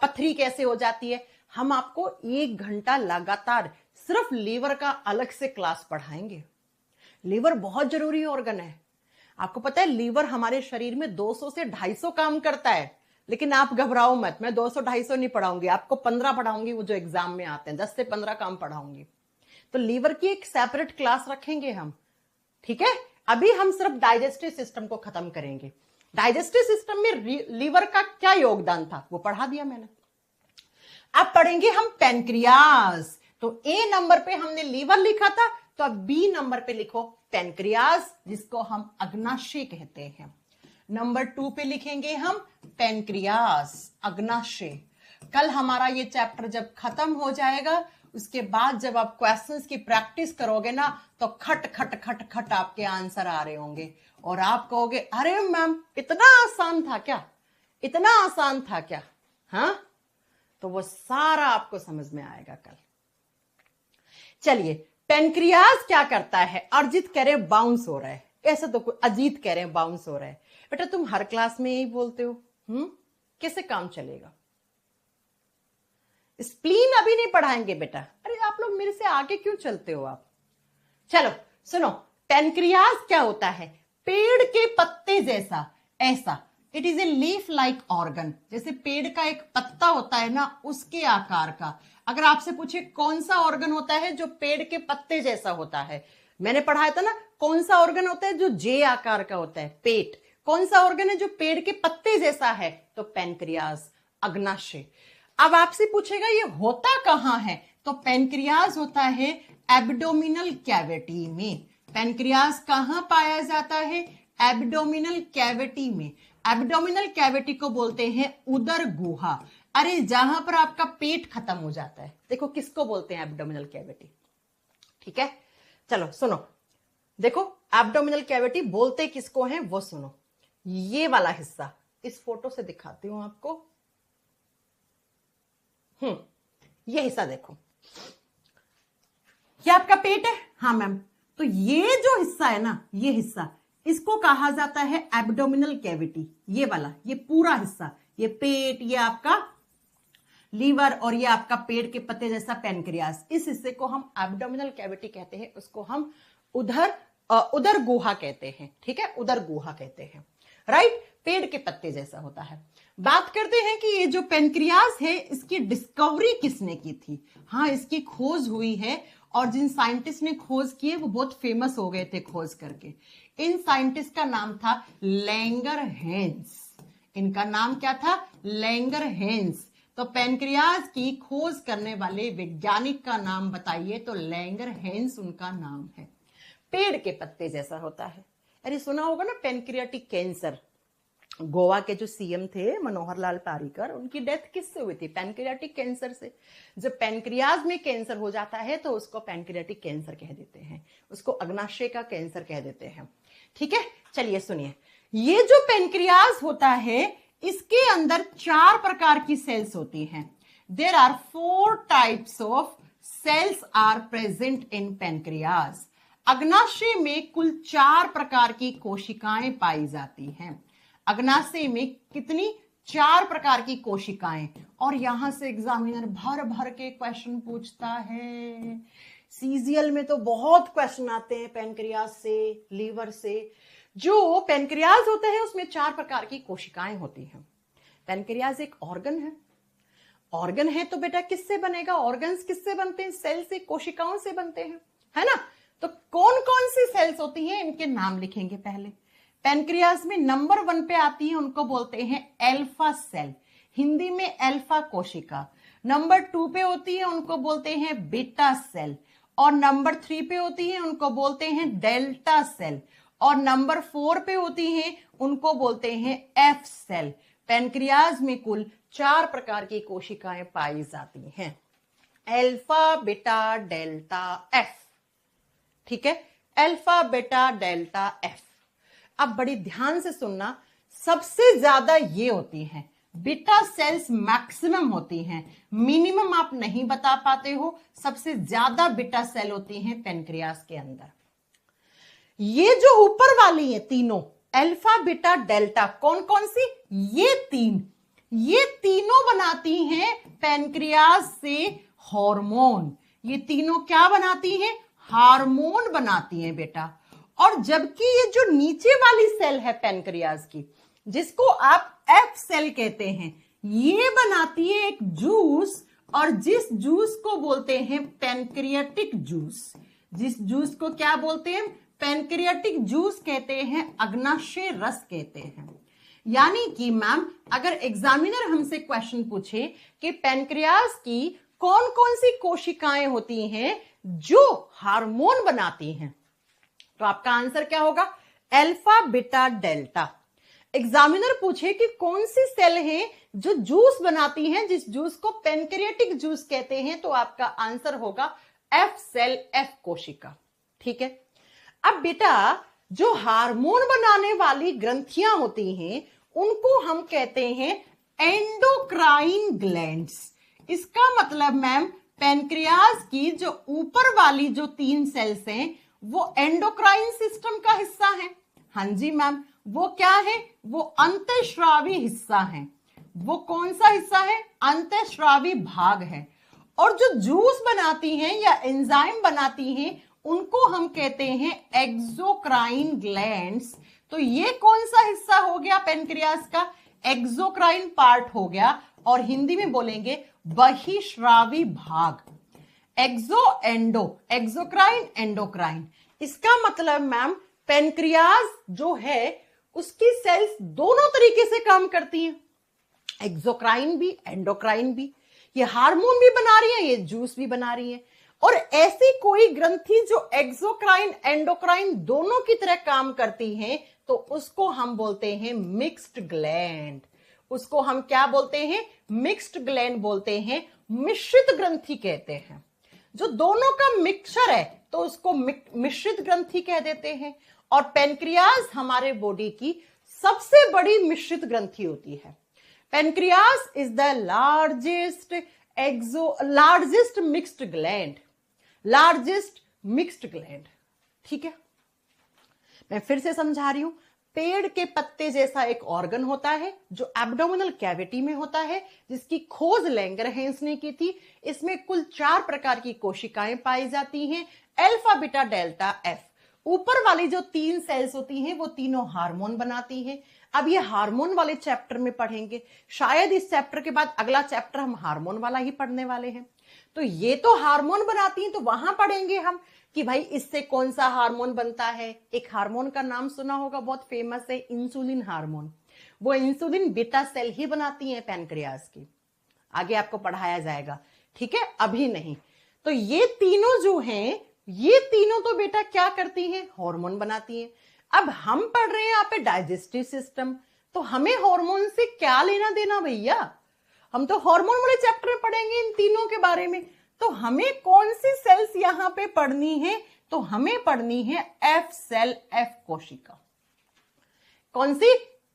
पथरी कैसे हो जाती है, हम आपको 1 घंटा लगातार सिर्फ लीवर का अलग से क्लास पढ़ाएंगे। लीवर बहुत जरूरी ऑर्गन है। आपको पता है लीवर हमारे शरीर में 200 से 250 काम करता है, लेकिन आप घबराओ मत, मैं 200-250 नहीं पढ़ाऊंगी, आपको 15 पढ़ाऊंगी, वो जो एग्जाम में आते हैं 10 से 15 काम पढ़ाऊंगी। तो लीवर की एक सेपरेट क्लास रखेंगे हम, ठीक है। अभी हम सिर्फ डाइजेस्टिव सिस्टम को खत्म करेंगे। डाइजेस्टिव सिस्टम में लीवर का क्या योगदान था वो पढ़ा दिया मैंने। अब पढ़ेंगे हम पेनक्रियाज। तो ए नंबर पे हमने लीवर लिखा था, तो अब बी नंबर पे लिखो पेनक्रियाज, जिसको हम अग्नाशय कहते हैं। नंबर 2 पे लिखेंगे हम पेनक्रियाज, अग्नाशय। कल हमारा ये चैप्टर जब खत्म हो जाएगा, उसके बाद जब आप क्वेश्चंस की प्रैक्टिस करोगे ना, तो खट खट खट खट आपके आंसर आ रहे होंगे और आप कहोगे अरे मैम इतना आसान था क्या, इतना आसान था क्या। हाँ, तो वो सारा आपको समझ में आएगा कल। चलिए, पेनक्रियाज क्या करता है? अरिजीत कह रहे हैं बाउंस हो रहा है, ऐसा तो अजीत कह रहे हैं बाउंस हो रहा है। बेटा तुम हर क्लास में यही बोलते हो, कैसे काम चलेगा? स्प्लीन अभी नहीं पढ़ाएंगे बेटा। अरे आप लोग मेरे से आगे क्यों चलते हो आप? चलो सुनो, पेनक्रियाज क्या होता है? पेड़ के पत्ते जैसा, ऐसा, it is a leaf like organ. जैसे पेड़ का एक पत्ता होता है ना, उसके आकार का। अगर आपसे पूछे कौन सा ऑर्गन होता है जो पेड़ के पत्ते जैसा होता है, मैंने पढ़ाया था ना कौन सा ऑर्गन होता है जो जे आकार का होता है, पेट। कौन सा ऑर्गन है जो पेड़ के पत्ते जैसा है? तो पेनक्रियाज, अग्नाशय। अब आपसे पूछेगा ये होता कहां है, तो पेनक्रियाज होता है एब्डोमिनल कैविटी में। पेनक्रियाज कहां पाया जाता है? एब्डोमिनल कैविटी में। एब्डोमिनल कैविटी को बोलते हैं उदर गुहा। अरे जहां पर आपका पेट खत्म हो जाता है, देखो किसको बोलते हैं एब्डोमिनल कैविटी, ठीक है। चलो सुनो, देखो एब्डोमिनल कैविटी बोलते किसको हैं वो सुनो। ये वाला हिस्सा, इस फोटो से दिखाती हूं आपको। ये हिस्सा देखो, ये आपका पेट है। हाँ मैम, तो ये जो हिस्सा है ना, ये हिस्सा, इसको कहा जाता है एब्डोमिनल कैविटी। ये वाला, ये पूरा हिस्सा, ये पेट, ये आपका लीवर और ये आपका पेड़ के पत्ते जैसा पेनक्रियाज, इस हिस्से को हम एब्डोमिनल कैविटी कहते हैं। उसको हम उदर गुहा कहते हैं, ठीक है, उदर गुहा कहते हैं, राइट। पेड़ के पत्ते जैसा होता है। बात करते हैं कि ये जो पेनक्रियाज है, इसकी डिस्कवरी किसने की थी? हाँ, इसकी खोज हुई है, और जिन साइंटिस्ट ने खोज की है वो बहुत फेमस हो गए थे खोज करके। इन साइंटिस्ट का नाम था लैंगरहेंस। इनका नाम क्या था? लैंगरहेंस। तो पेनक्रियाज की खोज करने वाले वैज्ञानिक का नाम बताइए, तो लैंगरहेंस उनका नाम है। पेड़ के पत्ते जैसा होता है। अरे सुना होगा ना पेनक्रियाटिक कैंसर, गोवा के जो सीएम थे मनोहर लाल पारीकर, उनकी डेथ किससे हुई थी? पेनक्रियाटिक कैंसर से। जब पेनक्रियाज में कैंसर हो जाता है तो उसको पेनक्रियाटिक कैंसर कह देते हैं, उसको अग्नाशय का कैंसर कह देते हैं, ठीक है। चलिए सुनिए, ये जो पेनक्रियाज होता है, इसके अंदर 4 प्रकार की सेल्स होती हैं। There are 4 types of cells are present in pancreas. अग्नाशय में कुल 4 प्रकार की कोशिकाएं पाई जाती हैं। अग्नाशय में कितनी? 4 प्रकार की कोशिकाएं। और यहां से एग्जामिनर भर भर के क्वेश्चन पूछता है। सीजीएल में तो बहुत क्वेश्चन आते हैं पेनक्रियाज से, लीवर से। जो पेनक्रियाज होता है उसमें 4 प्रकार की कोशिकाएं होती हैं। पेनक्रियाज एक ऑर्गन है। ऑर्गन है तो बेटा किससे बनेगा? ऑर्गन्स किससे बनते हैं? सेल से, कोशिकाओं से बनते हैं, है ना। तो कौन कौन सी सेल्स होती हैं, इनके नाम लिखेंगे पहले। पेनक्रियाज में नंबर 1 पे आती है, उनको बोलते हैं एल्फा सेल, हिंदी में एल्फा कोशिका। नंबर 2 पे होती है, उनको बोलते हैं बीटा सेल। और नंबर 3 पे होती है, उनको बोलते हैं डेल्टा सेल। और नंबर 4 पे होती है, उनको बोलते हैं एफ सेल। पेनक्रियाज में कुल 4 प्रकार की कोशिकाएं पाई जाती हैं, एल्फा, बीटा, डेल्टा, एफ, ठीक है। Alpha, beta, delta, F. अब बड़ी ध्यान से सुनना, सबसे ज्यादा ये होती हैं, बीटा सेल्स मैक्सिमम होती हैं, मिनिमम आप नहीं बता पाते हो। सबसे ज्यादा बीटा सेल होती हैं पेनक्रियाज के अंदर। ये जो ऊपर वाली है तीनों, अल्फा, बीटा, डेल्टा, कौन कौन सी? ये तीनों बनाती हैं पेनक्रियाज से हार्मोन। ये तीनों क्या बनाती हैं? हार्मोन बनाती हैं बेटा। और जबकि ये जो नीचे वाली सेल है पेनक्रियाज की, जिसको आप एफ सेल कहते हैं, ये बनाती है एक जूस, और जिस जूस को बोलते हैं पैनक्रियाटिक जूस। जिस जूस को क्या बोलते हैं? पैनक्रियाटिक जूस कहते हैं, अग्नाशय रस कहते हैं। यानी कि मैम अगर एग्जामिनर हमसे क्वेश्चन पूछे कि पैनक्रियाज की कौन कौन सी कोशिकाएं होती हैं जो हार्मोन बनाती हैं, तो आपका आंसर क्या होगा? Alpha, beta, delta. एग्जामिनर पूछे कि कौन सी सेल है जो जूस बनाती हैं, जिस जूस को पैनक्रियाटिक जूस कहते हैं, तो आपका आंसर होगा एफ सेल, एफ कोशिका। ठीक है। अब बेटा जो हार्मोन बनाने वाली ग्रंथियां होती हैं उनको हम कहते हैं एंडोक्राइन ग्लैंड्स। इसका मतलब मैम पैनक्रियाज की जो ऊपर वाली जो 3 सेल्स हैं वो एंडोक्राइन सिस्टम का हिस्सा है। हाँ जी मैम, वो क्या है? वो अंतःस्रावी हिस्सा है। वो कौन सा हिस्सा है? अंतःस्रावी भाग है। और जो जूस बनाती हैं या एंजाइम बनाती हैं उनको हम कहते हैं एक्सोक्राइन ग्लैंड्स। तो ये कौन सा हिस्सा हो गया पैनक्रियाज का? एक्सोक्राइन पार्ट हो गया, और हिंदी में बोलेंगे बहिश्रावी भाग। एक्सो एंडो, एक्सोक्राइन एंडोक्राइन। इसका मतलब मैम पैनक्रियाज जो है उसकी सेल्स दोनों तरीके से काम करती हैं, एक्सोक्राइन भी एंडोक्राइन भी। ये हार्मोन भी बना रही है, ये जूस भी बना रही है। और ऐसी कोई ग्रंथि जो एक्सोक्राइन एंडोक्राइन दोनों की तरह काम करती है तो उसको हम बोलते हैं मिक्स्ड ग्लैंड। उसको हम क्या बोलते हैं? मिक्स्ड ग्लैंड बोलते हैं, मिश्रित ग्रंथि कहते हैं। जो दोनों का मिक्सचर है तो उसको मिश्रित ग्रंथि कह देते हैं। और पैनक्रियाज हमारे बॉडी की सबसे बड़ी मिश्रित ग्रंथि होती है। Pancreas is the largest mixed gland, largest mixed gland. ठीक है, मैं फिर से समझा रही हूं। पेड़ के पत्ते जैसा एक ऑर्गन होता है जो एब्डोमिनल कैविटी में होता है, जिसकी खोज लैंगरहेंस ने की थी। इसमें कुल 4 प्रकार की कोशिकाएं पाई जाती हैं, अल्फा, बीटा, डेल्टा, एफ। ऊपर वाली जो 3 सेल्स होती हैं वो तीनों हार्मोन बनाती हैं। अब ये हार्मोन वाले चैप्टर में पढ़ेंगे, शायद इस चैप्टर के बाद अगला चैप्टर हम हार्मोन वाला ही पढ़ने वाले हैं। तो ये तो हार्मोन बनाती हैं, तो वहां पढ़ेंगे हम कि भाई इससे कौन सा हार्मोन बनता है। एक हार्मोन का नाम सुना होगा, बहुत फेमस है, इंसुलिन हार्मोन। वो इंसुलिन बीटा सेल ही बनाती है पैनक्रियाज की। आगे आपको पढ़ाया जाएगा, ठीक है, अभी नहीं। तो ये तीनों जो हैं, ये तीनों तो बेटा क्या करती हैं? हार्मोन बनाती हैं। अब हम पढ़ रहे हैं यहाँ पे डाइजेस्टिव सिस्टम, तो हमें हार्मोन से क्या लेना देना भैया? हम तो हार्मोन वाले चैप्टर में पढ़ेंगे इन तीनों के बारे में। तो हमें कौन सी सेल्स यहां पे पढ़नी है? तो हमें पढ़नी है एफ सेल, एफ कोशिका। कौन सी?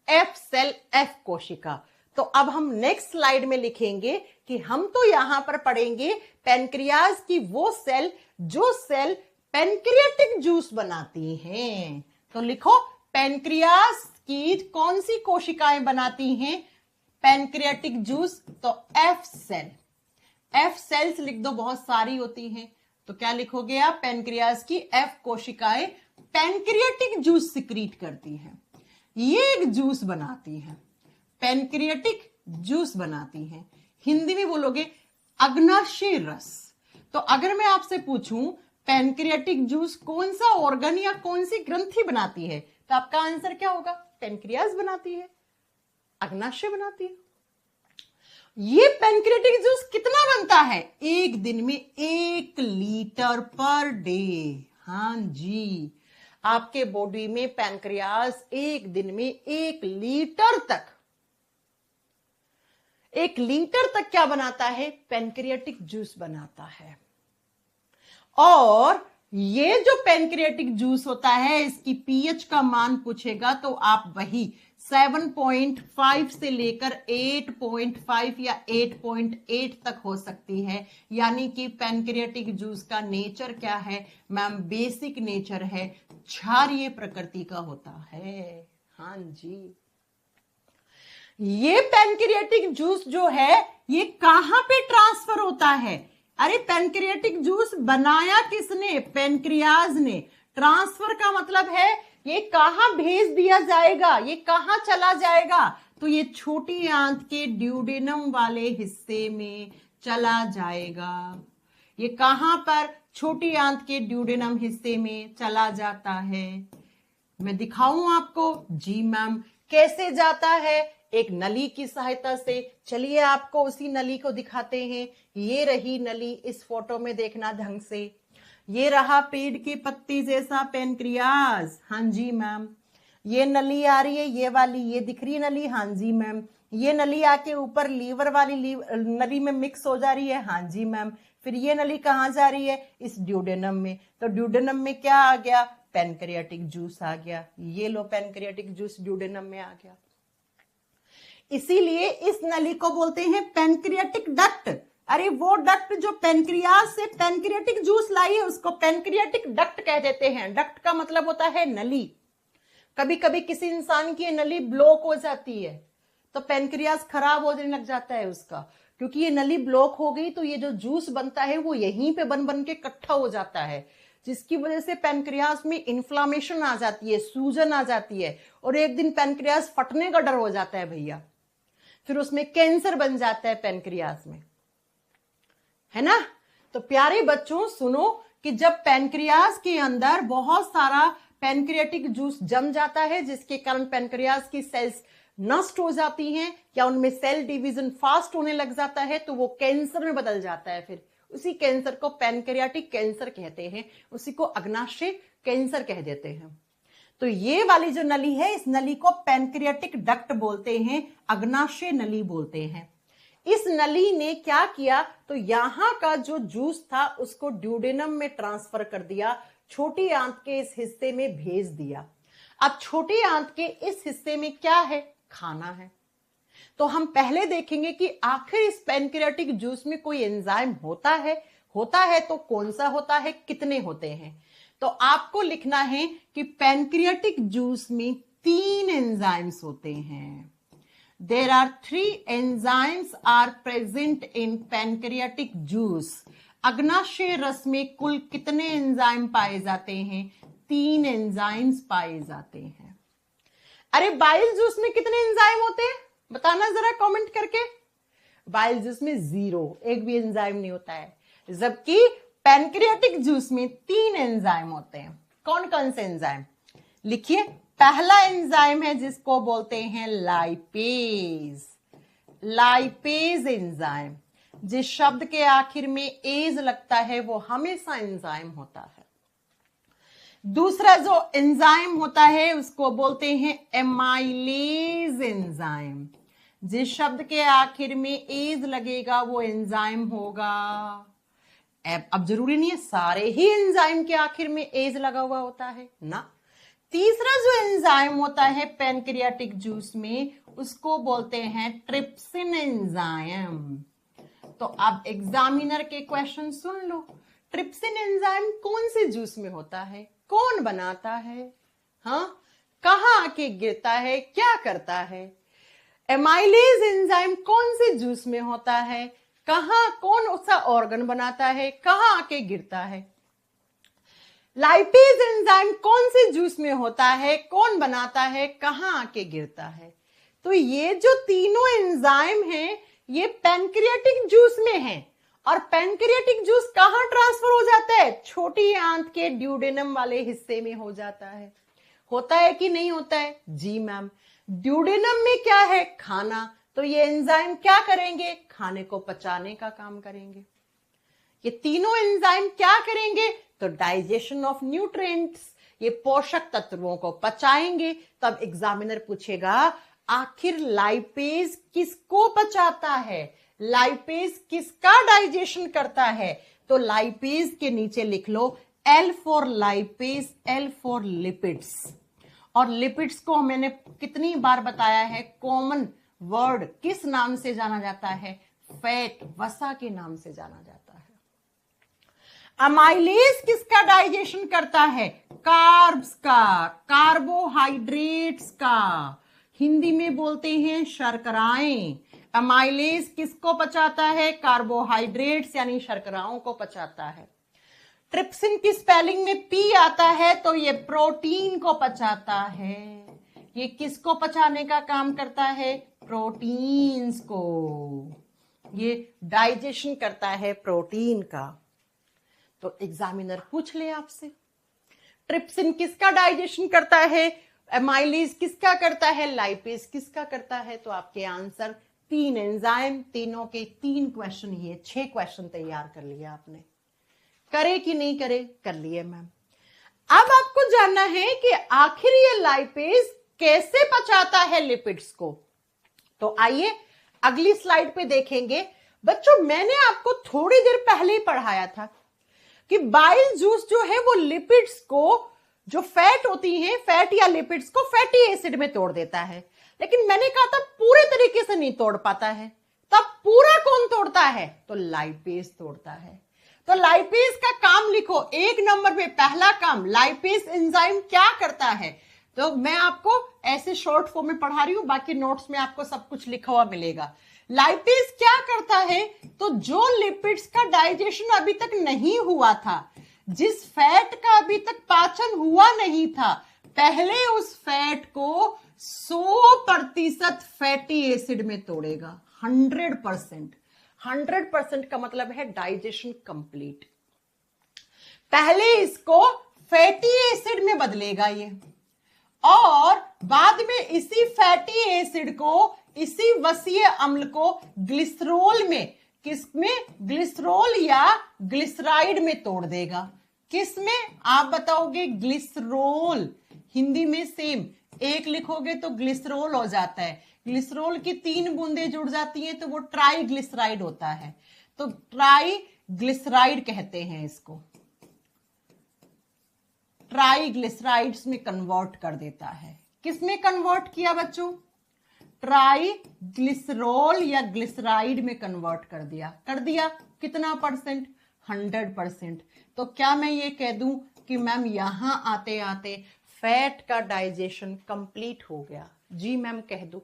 एफ सेल, एफ कोशिका। तो अब हम नेक्स्ट स्लाइड में लिखेंगे कि हम तो यहां पर पढ़ेंगे पैनक्रियाज की वो सेल जो सेल पैनक्रियाटिक जूस बनाती हैं। तो लिखो, पैनक्रियाज की कौन सी कोशिकाएं बनाती हैं पैनक्रियाटिक जूस? तो एफ सेल। एफ सेल्स लिख दो, बहुत सारी होती हैं। तो क्या लिखोगे आप? पैनक्रियाज की एफ कोशिकाएं पैनक्रियाटिक जूस सिक्रीट करती हैं, ये एक जूस बनाती हैं, पैनक्रियाटिक जूस बनाती हैं। हिंदी में बोलोगे अग्नाशय रस। तो अगर मैं आपसे पूछूं पैनक्रियाटिक जूस कौन सा ऑर्गन या कौन सी ग्रंथि बनाती है, तो आपका आंसर क्या होगा? पैनक्रियाज बनाती है, अग्नाशय बनाती है। ये पैनक्रियाटिक जूस कितना बनता है? एक दिन में 1 लीटर पर डे। हाँ जी, आपके बॉडी में पैनक्रियाज एक दिन में 1 लीटर तक, 1 लीटर तक क्या बनाता है? पैनक्रियाटिक जूस बनाता है। और ये जो पैनक्रियाटिक जूस होता है, इसकी पीएच का मान पूछेगा तो आप वही 7.5 से लेकर 8.5 या 8.8 तक हो सकती है। यानी कि पैनक्रियाटिक जूस का नेचर क्या है मैम? बेसिक नेचर है, क्षारीय प्रकृति का होता है। हाँ जी, ये पैनक्रियाटिक जूस जो है ये कहां पे ट्रांसफर होता है? अरे पैनक्रियाटिक जूस बनाया किसने? पैनक्रियाज ने। ट्रांसफर का मतलब है ये कहाँ भेज दिया जाएगा, ये कहाँ चला जाएगा? तो ये छोटी आंत के ड्यूडेनम वाले हिस्से में चला जाएगा। ये कहां पर? छोटी आंत के ड्यूडेनम हिस्से में चला जाता है। मैं दिखाऊं आपको? जी मैम। कैसे जाता है? एक नली की सहायता से। चलिए आपको उसी नली को दिखाते हैं। ये रही नली, इस फोटो में देखना ढंग से। ये रहा पेड़ के पत्ते जैसा पेनक्रियाज। हाँ जी मैम। ये नली आ रही है, ये वाली, ये दिख रही है नली। हाँ जी मैम। ये नली आके ऊपर लीवर वाली नली में मिक्स हो जा रही है। हाँ जी मैम। फिर ये नली कहाँ जा रही है? इस ड्यूडेनम में। तो ड्यूडेनम में क्या आ गया? पेनक्रियाटिक जूस आ गया। ये लो, पेनक्रियाटिक जूस ड्यूडेनम में आ गया। इसीलिए इस नली को बोलते हैं पेनक्रियाटिक डक्ट। अरे वो डक्ट जो पेनक्रियाज से पेनक्रियाटिक जूस लाई है उसको पेनक्रियाटिक डक्ट कह देते हैं। डक्ट का मतलब होता है नली। कभी कभी किसी इंसान की नली ब्लॉक हो जाती है तो पेनक्रियाज खराब होने लग जाता है उसका, क्योंकि ये नली ब्लॉक हो गई तो ये जो जूस बनता है वो यहीं पे बन बन के इकट्ठा हो जाता है, जिसकी वजह से पेनक्रियाज में इन्फ्लामेशन आ जाती है, सूजन आ जाती है और एक दिन पेनक्रियाज फटने का डर हो जाता है भैया। फिर उसमें कैंसर बन जाता है पेनक्रियाज में, है ना। तो प्यारे बच्चों सुनो कि जब पेनक्रियाज के अंदर बहुत सारा पेनक्रियाटिक जूस जम जाता है जिसके कारण पेनक्रियाज की सेल्स नष्ट हो जाती हैं या उनमें सेल डिवीजन फास्ट होने लग जाता है तो वो कैंसर में बदल जाता है। फिर उसी कैंसर को पेनक्रियाटिक कैंसर कहते हैं, उसी को अग्नाशय कैंसर कह देते हैं। तो ये वाली जो नली है इस नली को पेनक्रियाटिक डक्ट बोलते हैं, अग्नाशय नली बोलते हैं। इस नली ने क्या किया तो यहां का जो जूस था उसको ड्यूडेनम में ट्रांसफर कर दिया, छोटी आंत के इस हिस्से में भेज दिया। अब छोटी आंत के इस हिस्से में क्या है? खाना है। तो हम पहले देखेंगे कि आखिर इस पेनक्रियाटिक जूस में कोई एंजाइम होता है तो कौन सा होता है, कितने होते हैं। तो आपको लिखना है कि पेनक्रियाटिक जूस में 3 एंजाइम्स होते हैं। There are 3 enzymes are present in pancreatic juice. अग्नाशय रस में कुल कितने एंजाइम पाए जाते हैं? 3 एंजाइम्स पाए जाते हैं। अरे बाइल जूस में कितने एंजाइम होते हैं बताना जरा कमेंट करके। बाइल जूस में 0, एक भी एंजाइम नहीं होता है, जबकि पैनक्रियाटिक जूस में 3 एंजाइम होते हैं। कौन कौन से एंजाइम लिखिए। पहला एंजाइम है जिसको बोलते हैं लाइपेज। लाइपेज एंजाइम, जिस शब्द के आखिर में एज लगता है वो हमेशा एंजाइम होता है। दूसरा जो एंजाइम होता है उसको बोलते हैं एमाइलेज एंजाइम। जिस शब्द के आखिर में एज लगेगा वो एंजाइम होगा। अब जरूरी नहीं है सारे ही एंजाइम के आखिर में एज लगा हुआ होता है ना। तीसरा जो एंजाइम होता है पैनक्रियाटिक जूस में उसको बोलते हैं ट्रिप्सिन एंजाइम। तो अब एग्जामिनर के क्वेश्चन सुन लो। ट्रिप्सिन एंजाइम कौन से जूस में होता है, कौन बनाता है, हाँ, कहां आके गिरता है, क्या करता है। एमाइलेज एंजाइम कौन से जूस में होता है, कहां, कौन सा ऑर्गन बनाता है, कहां आके गिरता है। लाइपेज एंजाइम कौन से जूस में होता है, कौन बनाता है, कहां आके गिरता है। तो ये जो तीनों एंजाइम हैं ये पैनक्रियाटिक जूस में हैं। और पैनक्रियाटिक जूस कहां ट्रांसफर हो जाता है? छोटी आंत के ड्यूडेनम वाले हिस्से में हो जाता है। होता है कि नहीं होता है? जी मैम। ड्यूडेनम में क्या है? खाना। तो ये एंजाइम क्या करेंगे? खाने को पचाने का काम करेंगे। ये तीनों एंजाइम क्या करेंगे? तो डाइजेशन ऑफ न्यूट्रिएंट्स, ये पोषक तत्वों को पचाएंगे। तब एग्जामिनर पूछेगा आखिर लाइपेज किसको पचाता है, लाइपेज किसका डाइजेशन करता है। तो लाइपेज के नीचे लिख लो L for lipase, L for lipids. और लिपिड्स को मैंने कितनी बार बताया है, कॉमन वर्ड किस नाम से जाना जाता है? फैट, वसा के नाम से जाना जाता है। अमाइलेज किसका डाइजेशन करता है? कार्ब्स का, कार्बोहाइड्रेट्स का, हिंदी में बोलते हैं शर्कराएं। अमाइलेज किसको पचाता है? कार्बोहाइड्रेट्स यानी शर्कराओं को पचाता है। ट्रिप्सिन की स्पेलिंग में पी आता है तो ये प्रोटीन को पचाता है। ये किसको पचाने का काम करता है? प्रोटीन्स को। ये डाइजेशन करता है प्रोटीन का। तो एग्जामिनर पूछ ले आपसे ट्रिप्सिन किसका डाइजेशन करता है, एमाइलेज किसका करता है, लाइपेज किसका करता है, तो आपके आंसर 3 एंजाइम, तीनों के 3 क्वेश्चन, ये 6 क्वेश्चन तैयार कर लिए आपने। करे कि नहीं करे? कर लिए मैम। अब आपको जानना है कि आखिर ये लाइपेज कैसे पचाता है लिपिड्स को। तो आइए अगली स्लाइड पे देखेंगे। बच्चों मैंने आपको थोड़ी देर पहले ही पढ़ाया था कि बाइल जूस जो है वो लिपिड्स को, जो फैट होती हैं, फैट या लिपिड्स को फैटी एसिड में तोड़ देता है। लेकिन मैंने कहा था पूरे तरीके से नहीं तोड़ पाता है। तब पूरा कौन तोड़ता है? तो लाइपेज तोड़ता है। तो लाइपेज का काम लिखो 1 नंबर पे। पहला काम, लाइपेज एंजाइम क्या करता है? तो मैं आपको ऐसे शॉर्ट फॉर्म में पढ़ा रही हूं, बाकी नोट्स में आपको सब कुछ लिखा हुआ मिलेगा। लाइपेज क्या करता है? तो जो लिपिड्स का डाइजेशन अभी तक नहीं हुआ था, जिस फैट का अभी तक पाचन हुआ नहीं था, पहले उस फैट को 100% फैटी एसिड में तोड़ेगा। 100%। 100% का मतलब है डाइजेशन कंप्लीट। पहले इसको फैटी एसिड में बदलेगा ये, और बाद में इसी फैटी एसिड को, इसी वसीय अम्ल को ग्लिसरॉल में, किसमें? ग्लिसरॉल या ग्लिसराइड में तोड़ देगा। किसमें? आप बताओगे ग्लिसरॉल। हिंदी में सेम, एक लिखोगे तो ग्लिसरॉल हो जाता है। ग्लिसरॉल की 3 बूंदें जुड़ जाती हैं तो वो ट्राइग्लिसराइड होता है। तो ट्राइग्लिसराइड कहते हैं इसको, ट्राइग्लिसराइड्स में कन्वर्ट कर देता है। किसमें कन्वर्ट किया बच्चों? ट्राइग्लिसरॉल या ग्लिसराइड में कन्वर्ट कर दिया। कर दिया कितना परसेंट? 100%। तो क्या मैं ये कह दूं कि मैम यहां आते आते फैट का डाइजेशन कंप्लीट हो गया? जी मैम कह दूं।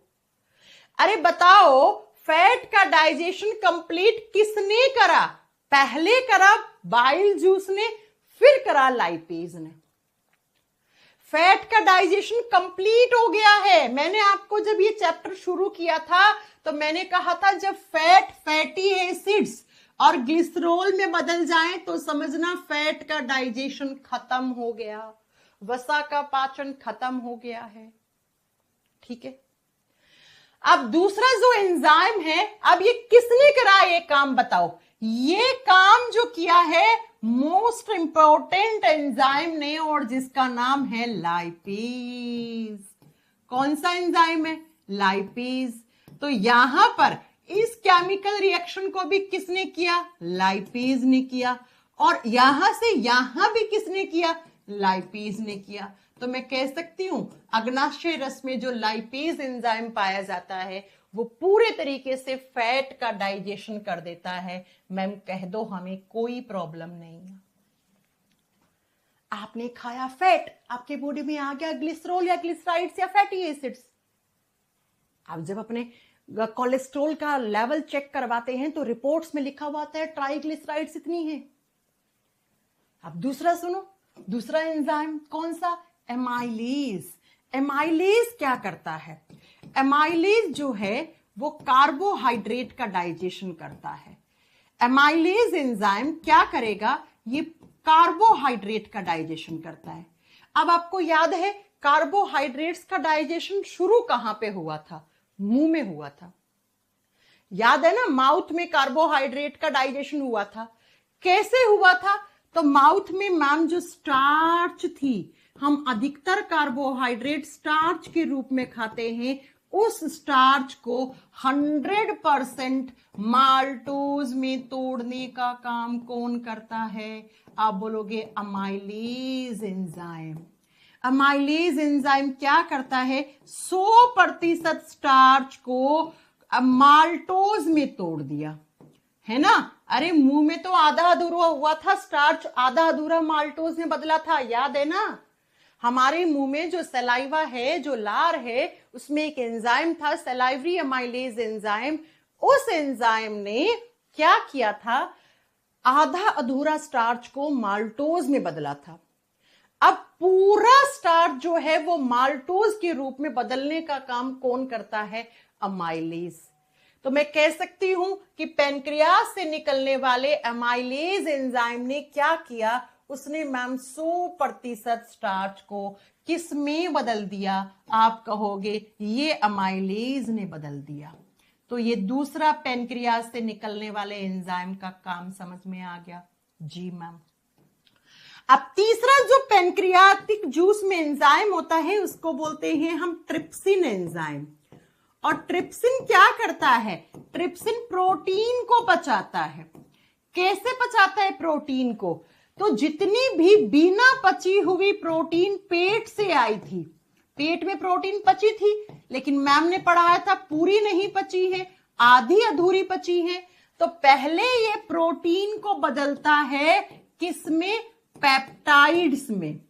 अरे बताओ, फैट का डाइजेशन कंप्लीट किसने करा? पहले करा बाइल जूस ने, फिर करा लाइपेज ने। फैट का डाइजेशन कंप्लीट हो गया है। मैंने आपको जब ये चैप्टर शुरू किया था तो मैंने कहा था जब फैट, फैटी एसिड्स और ग्लिसरॉल में बदल जाएं तो समझना फैट का डाइजेशन खत्म हो गया, वसा का पाचन खत्म हो गया है। ठीक है। अब दूसरा जो एंजाइम है, अब ये किसने करा ये काम बताओ? ये काम जो किया है मोस्ट इंपॉर्टेंट एंजाइम ने, और जिसका नाम है लाइपेज। कौन सा एंजाइम है? लाइपेज। तो यहां पर इस केमिकल रिएक्शन को भी किसने किया? लाइपेज ने किया। और यहां से यहां भी किसने किया? लाइपेज ने किया। तो मैं कह सकती हूं अग्नाशय रस में जो लाइपेज एंजाइम पाया जाता है वो पूरे तरीके से फैट का डाइजेशन कर देता है। मैम कह दो हमें कोई प्रॉब्लम नहीं है। आपने खाया फैट, आपके बॉडी में आ गया ग्लिसरॉल या ग्लिसराइड्स या फैटी एसिड्स। आप जब अपने कोलेस्ट्रॉल का लेवल चेक करवाते हैं तो रिपोर्ट्स में लिखा हुआ आता है ट्राइग्लिसराइड्स इतनी है। अब दूसरा सुनो, दूसरा एंजाइम कौन सा? एमाइलेज। एमाइलेज क्या करता है? एमाइलेज जो है वो कार्बोहाइड्रेट का डाइजेशन करता है। एमाइलेज एंजाइम क्या करेगा? ये कार्बोहाइड्रेट का डाइजेशन करता है। अब आपको याद है कार्बोहाइड्रेट्स का डाइजेशन शुरू कहां पे हुआ था? मुंह में हुआ था। याद है ना, माउथ में कार्बोहाइड्रेट का डाइजेशन हुआ था। कैसे हुआ था? तो माउथ में मैम जो स्टार्च थी, हम अधिकतर कार्बोहाइड्रेट स्टार्च के रूप में खाते हैं, उस स्टार्च को 100% माल्टोज में तोड़ने का काम कौन करता है? आप बोलोगे अमाइलेज एंजाइम। अमाइलेज एंजाइम क्या करता है? 100% स्टार्च को माल्टोज में तोड़ दिया, है ना। अरे मुंह में तो आधा अधूरा हुआ था स्टार्च, आधा अधूरा माल्टोज में बदला था, याद है ना। हमारे मुंह में जो सलाइवा है, जो लार है, उसमें एक एंजाइम था सलाइवरी अमाइलेज एंजाइम। उस एंजाइम ने क्या किया था? आधा अधूरा स्टार्च को माल्टोज में बदला था। अब पूरा स्टार्च जो है वो माल्टोज के रूप में बदलने का काम कौन करता है? अमाइलेज। तो मैं कह सकती हूं कि पैनक्रियास से निकलने वाले अमाइलेज एंजाइम ने क्या किया? उसने मैम 100% स्टार्च को किस में बदल दिया? आप कहोगे ये अमाइलेज ने बदल दिया। तो ये दूसरा पैनक्रियास से निकलने वाले एंजाइम का काम समझ में आ गया? जी मैम। अब तीसरा जो पैनक्रियाटिक जूस में एंजाइम होता है उसको बोलते हैं हम ट्रिप्सिन एंजाइम। और ट्रिप्सिन क्या करता है? ट्रिप्सिन प्रोटीन को पचाता है। कैसे पचाता है प्रोटीन को? तो जितनी भी बिना पची हुई प्रोटीन पेट से आई थी, पेट में प्रोटीन पची थी, लेकिन मैम ने पढ़ाया था पूरी नहीं पची है, आधी अधूरी पची है। तो पहले ये प्रोटीन को बदलता है किसमें? पेप्टाइड्स में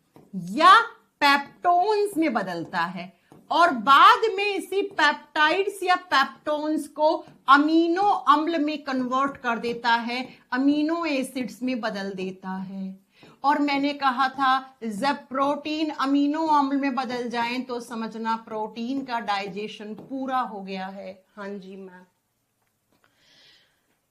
या पेप्टोन्स में बदलता है, और बाद में इसी पेप्टाइड्स या पेप्टोन्स को अमीनो अम्ल में कन्वर्ट कर देता है, अमीनो एसिड्स में बदल देता है। और मैंने कहा था जब प्रोटीन अमीनो अम्ल में बदल जाए तो समझना प्रोटीन का डाइजेशन पूरा हो गया है। हाँ जी मैम।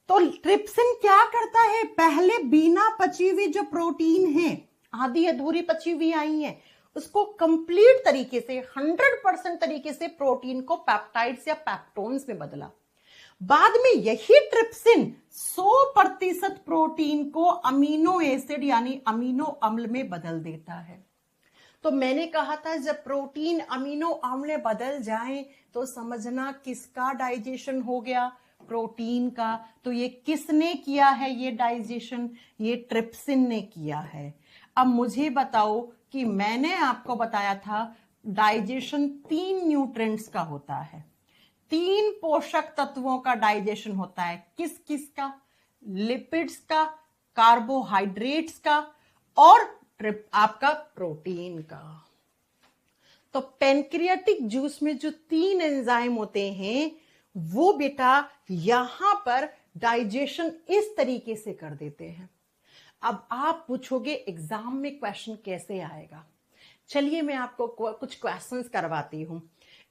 तो ट्रिप्सिन क्या करता है? पहले बिना पची हुई जो प्रोटीन है, आधी अधूरी पची हुई आई है, उसको कंप्लीट तरीके से 100% तरीके से प्रोटीन को पेप्टाइड्स या पेप्टोन्स में बदला। बाद में यही ट्रिप्सिन 100% प्रोटीन को अमीनो एसिड यानी अमीनो अम्ल में बदल देता है। तो मैंने कहा था जब प्रोटीन अमीनो अम्ल में बदल जाए तो समझना किसका डाइजेशन हो गया? प्रोटीन का। तो ये किसने किया है ये डाइजेशन? ये ट्रिप्सिन ने किया है। अब मुझे बताओ कि मैंने आपको बताया था डाइजेशन 3 न्यूट्रिएंट्स का होता है, 3 पोषक तत्वों का डाइजेशन होता है। किस किस का? लिपिड्स का, कार्बोहाइड्रेट्स का और आपका प्रोटीन का। तो पैनक्रियाटिक जूस में जो 3 एंजाइम होते हैं वो बेटा यहां पर डाइजेशन इस तरीके से कर देते हैं। अब आप पूछोगे एग्जाम में क्वेश्चन कैसे आएगा? चलिए मैं आपको कुछ क्वेश्चंस करवाती हूं।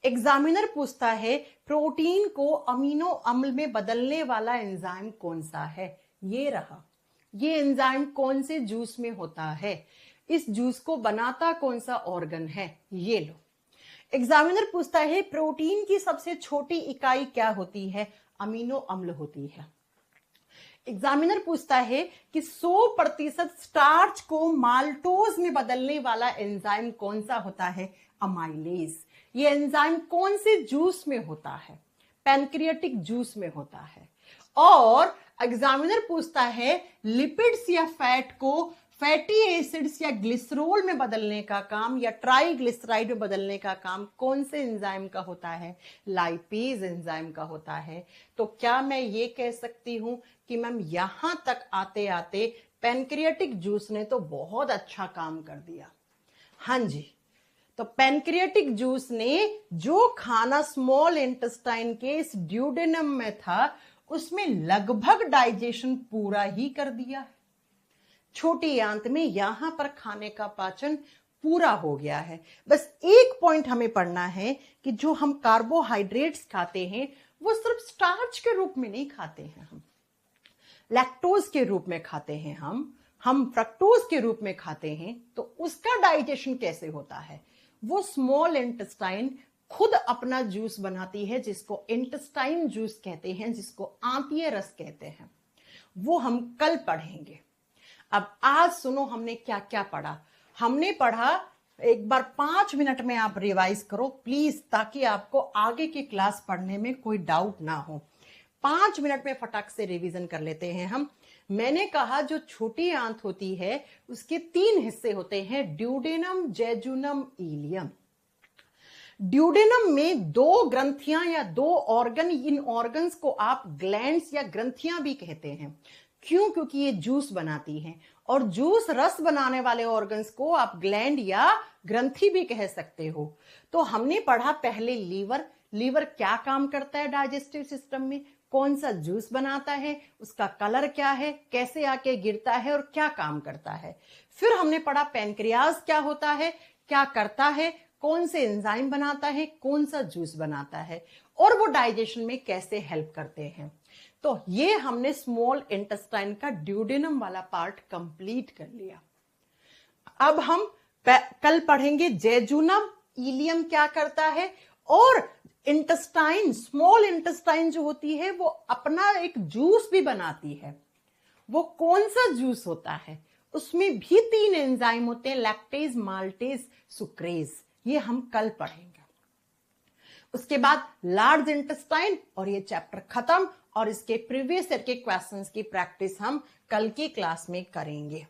एग्जामिनर पूछता है प्रोटीन को अमीनो अम्ल में बदलने वाला एंजाइम कौन सा है? ये रहा। ये एंजाइम कौन से जूस में होता है? इस जूस को बनाता कौन सा ऑर्गन है? ये लो। एग्जामिनर पूछता है प्रोटीन की सबसे छोटी इकाई क्या होती है? अमीनो अम्ल होती है। एग्जामिनर पूछता है कि 100% स्टार्च को माल्टोज में बदलने वाला एंजाइम कौन सा होता है? अमाइलेज। ये एंजाइम कौन से जूस में होता है? पैनक्रियाटिक जूस में होता है। और एग्जामिनर पूछता है लिपिड्स या फैट को फैटी एसिड्स या ग्लिसरॉल में बदलने का काम या ट्राइग्लिसराइड में बदलने का काम कौन से एंजाइम का होता है? लाइपेज एंजाइम का होता है। तो क्या मैं ये कह सकती हूं कि मैम यहां तक आते आते पैनक्रियाटिक जूस ने तो बहुत अच्छा काम कर दिया? हाँ जी। तो पैनक्रियाटिक जूस ने जो खाना स्मॉल इंटेस्टाइन के इस ड्यूडेनम में था उसमें लगभग डाइजेशन पूरा ही कर दिया है। छोटी आंत में यहां पर खाने का पाचन पूरा हो गया है। बस एक पॉइंट हमें पढ़ना है कि जो हम कार्बोहाइड्रेट्स खाते हैं वो सिर्फ स्टार्च के रूप में नहीं खाते हैं, हम लैक्टोज के रूप में खाते हैं, हम फ्रक्टोज के रूप में खाते हैं। तो उसका डाइजेशन कैसे होता है? वो स्मॉल इंटेस्टाइन खुद अपना जूस बनाती है जिसको इंटेस्टाइन जूस कहते हैं, जिसको आंतीय रस कहते हैं। वो हम कल पढ़ेंगे। अब आज सुनो हमने क्या क्या पढ़ा। हमने पढ़ा, एक बार 5 मिनट में आप रिवाइज करो प्लीज, ताकि आपको आगे की क्लास पढ़ने में कोई डाउट ना हो। 5 मिनट में फटाक से रिवीजन कर लेते हैं हम। मैंने कहा जो छोटी आंत होती है उसके 3 हिस्से होते हैं, ड्यूडेनम, जेजुनम, इलियम। ड्यूडेनम में 2 ग्रंथियां या 2 ऑर्गन, इन ऑर्गन्स को आप ग्लैंड्स या ग्रंथियां भी कहते हैं। क्यों? क्योंकि ये जूस बनाती हैं, और जूस रस बनाने वाले ऑर्गन्स को आप ग्लैंड या ग्रंथि भी कह सकते हो। तो हमने पढ़ा पहले लीवर। लीवर क्या काम करता है डाइजेस्टिव सिस्टम में? कौन सा जूस बनाता है, उसका कलर क्या है, कैसे आके गिरता है और क्या काम करता है। फिर हमने पढ़ा पैनक्रियाज क्या होता है, क्या करता है, कौन से एंजाइम बनाता है, कौन सा जूस बनाता है और वो डाइजेशन में कैसे हेल्प करते हैं। तो ये हमने स्मॉल इंटेस्टाइन का ड्यूडेनम वाला पार्ट कंप्लीट कर लिया। अब हम कल पढ़ेंगे जेजुनम, इलियम क्या करता है, और इंटेस्टाइन, स्मॉल इंटेस्टाइन जो होती है वो अपना एक जूस भी बनाती है। वो कौन सा जूस होता है, उसमें भी 3 एंजाइम होते हैं, लैक्टेज, माल्टेज, सुक्रेज। ये हम कल पढ़ेंगे। उसके बाद लार्ज इंटेस्टाइन, और ये चैप्टर खत्म, और इसके प्रीवियस ईयर के क्वेश्चंस की प्रैक्टिस हम कल की क्लास में करेंगे।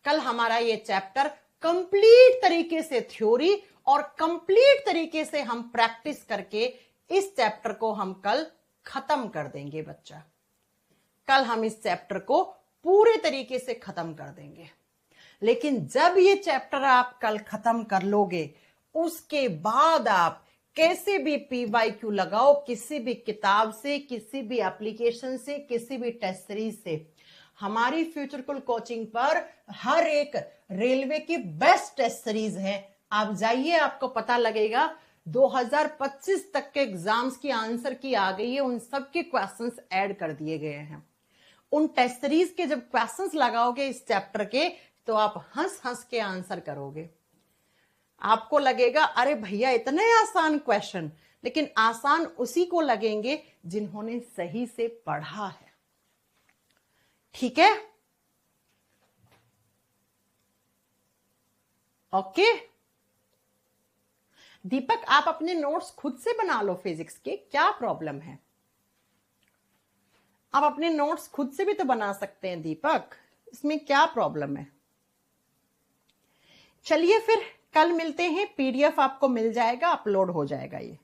कल हमारा ये चैप्टर कंप्लीट तरीके से थ्योरी और कंप्लीट तरीके से हम प्रैक्टिस करके इस चैप्टर को हम कल खत्म कर देंगे बच्चा। कल हम इस चैप्टर को पूरे तरीके से खत्म कर देंगे। लेकिन जब ये चैप्टर आप कल खत्म कर लोगे, उसके बाद आप कैसे भी PYQ लगाओ, किसी भी किताब से, किसी भी एप्लीकेशन से, किसी भी टेस्ट सीरीज से, हमारी फ्यूचरकुल कोचिंग पर हर एक रेलवे की बेस्ट टेस्ट सीरीज है। आप जाइए, आपको पता लगेगा 2025 तक के एग्जाम्स की आंसर की आ गई है, उन सब के क्वेश्चंस ऐड कर दिए गए हैं। उन टेस्ट सीरीज के जब क्वेश्चंस लगाओगे इस चैप्टर के, तो आप हंस हंस के आंसर करोगे। आपको लगेगा अरे भैया इतने आसान क्वेश्चन, लेकिन आसान उसी को लगेंगे जिन्होंने सही से पढ़ा है। ठीक है, ओके। दीपक, आप अपने नोट्स खुद से बना लो फिजिक्स के, क्या प्रॉब्लम है? आप अपने नोट्स खुद से भी तो बना सकते हैं दीपक, इसमें क्या प्रॉब्लम है? चलिए फिर कल मिलते हैं, PDF आपको मिल जाएगा, अपलोड हो जाएगा ये।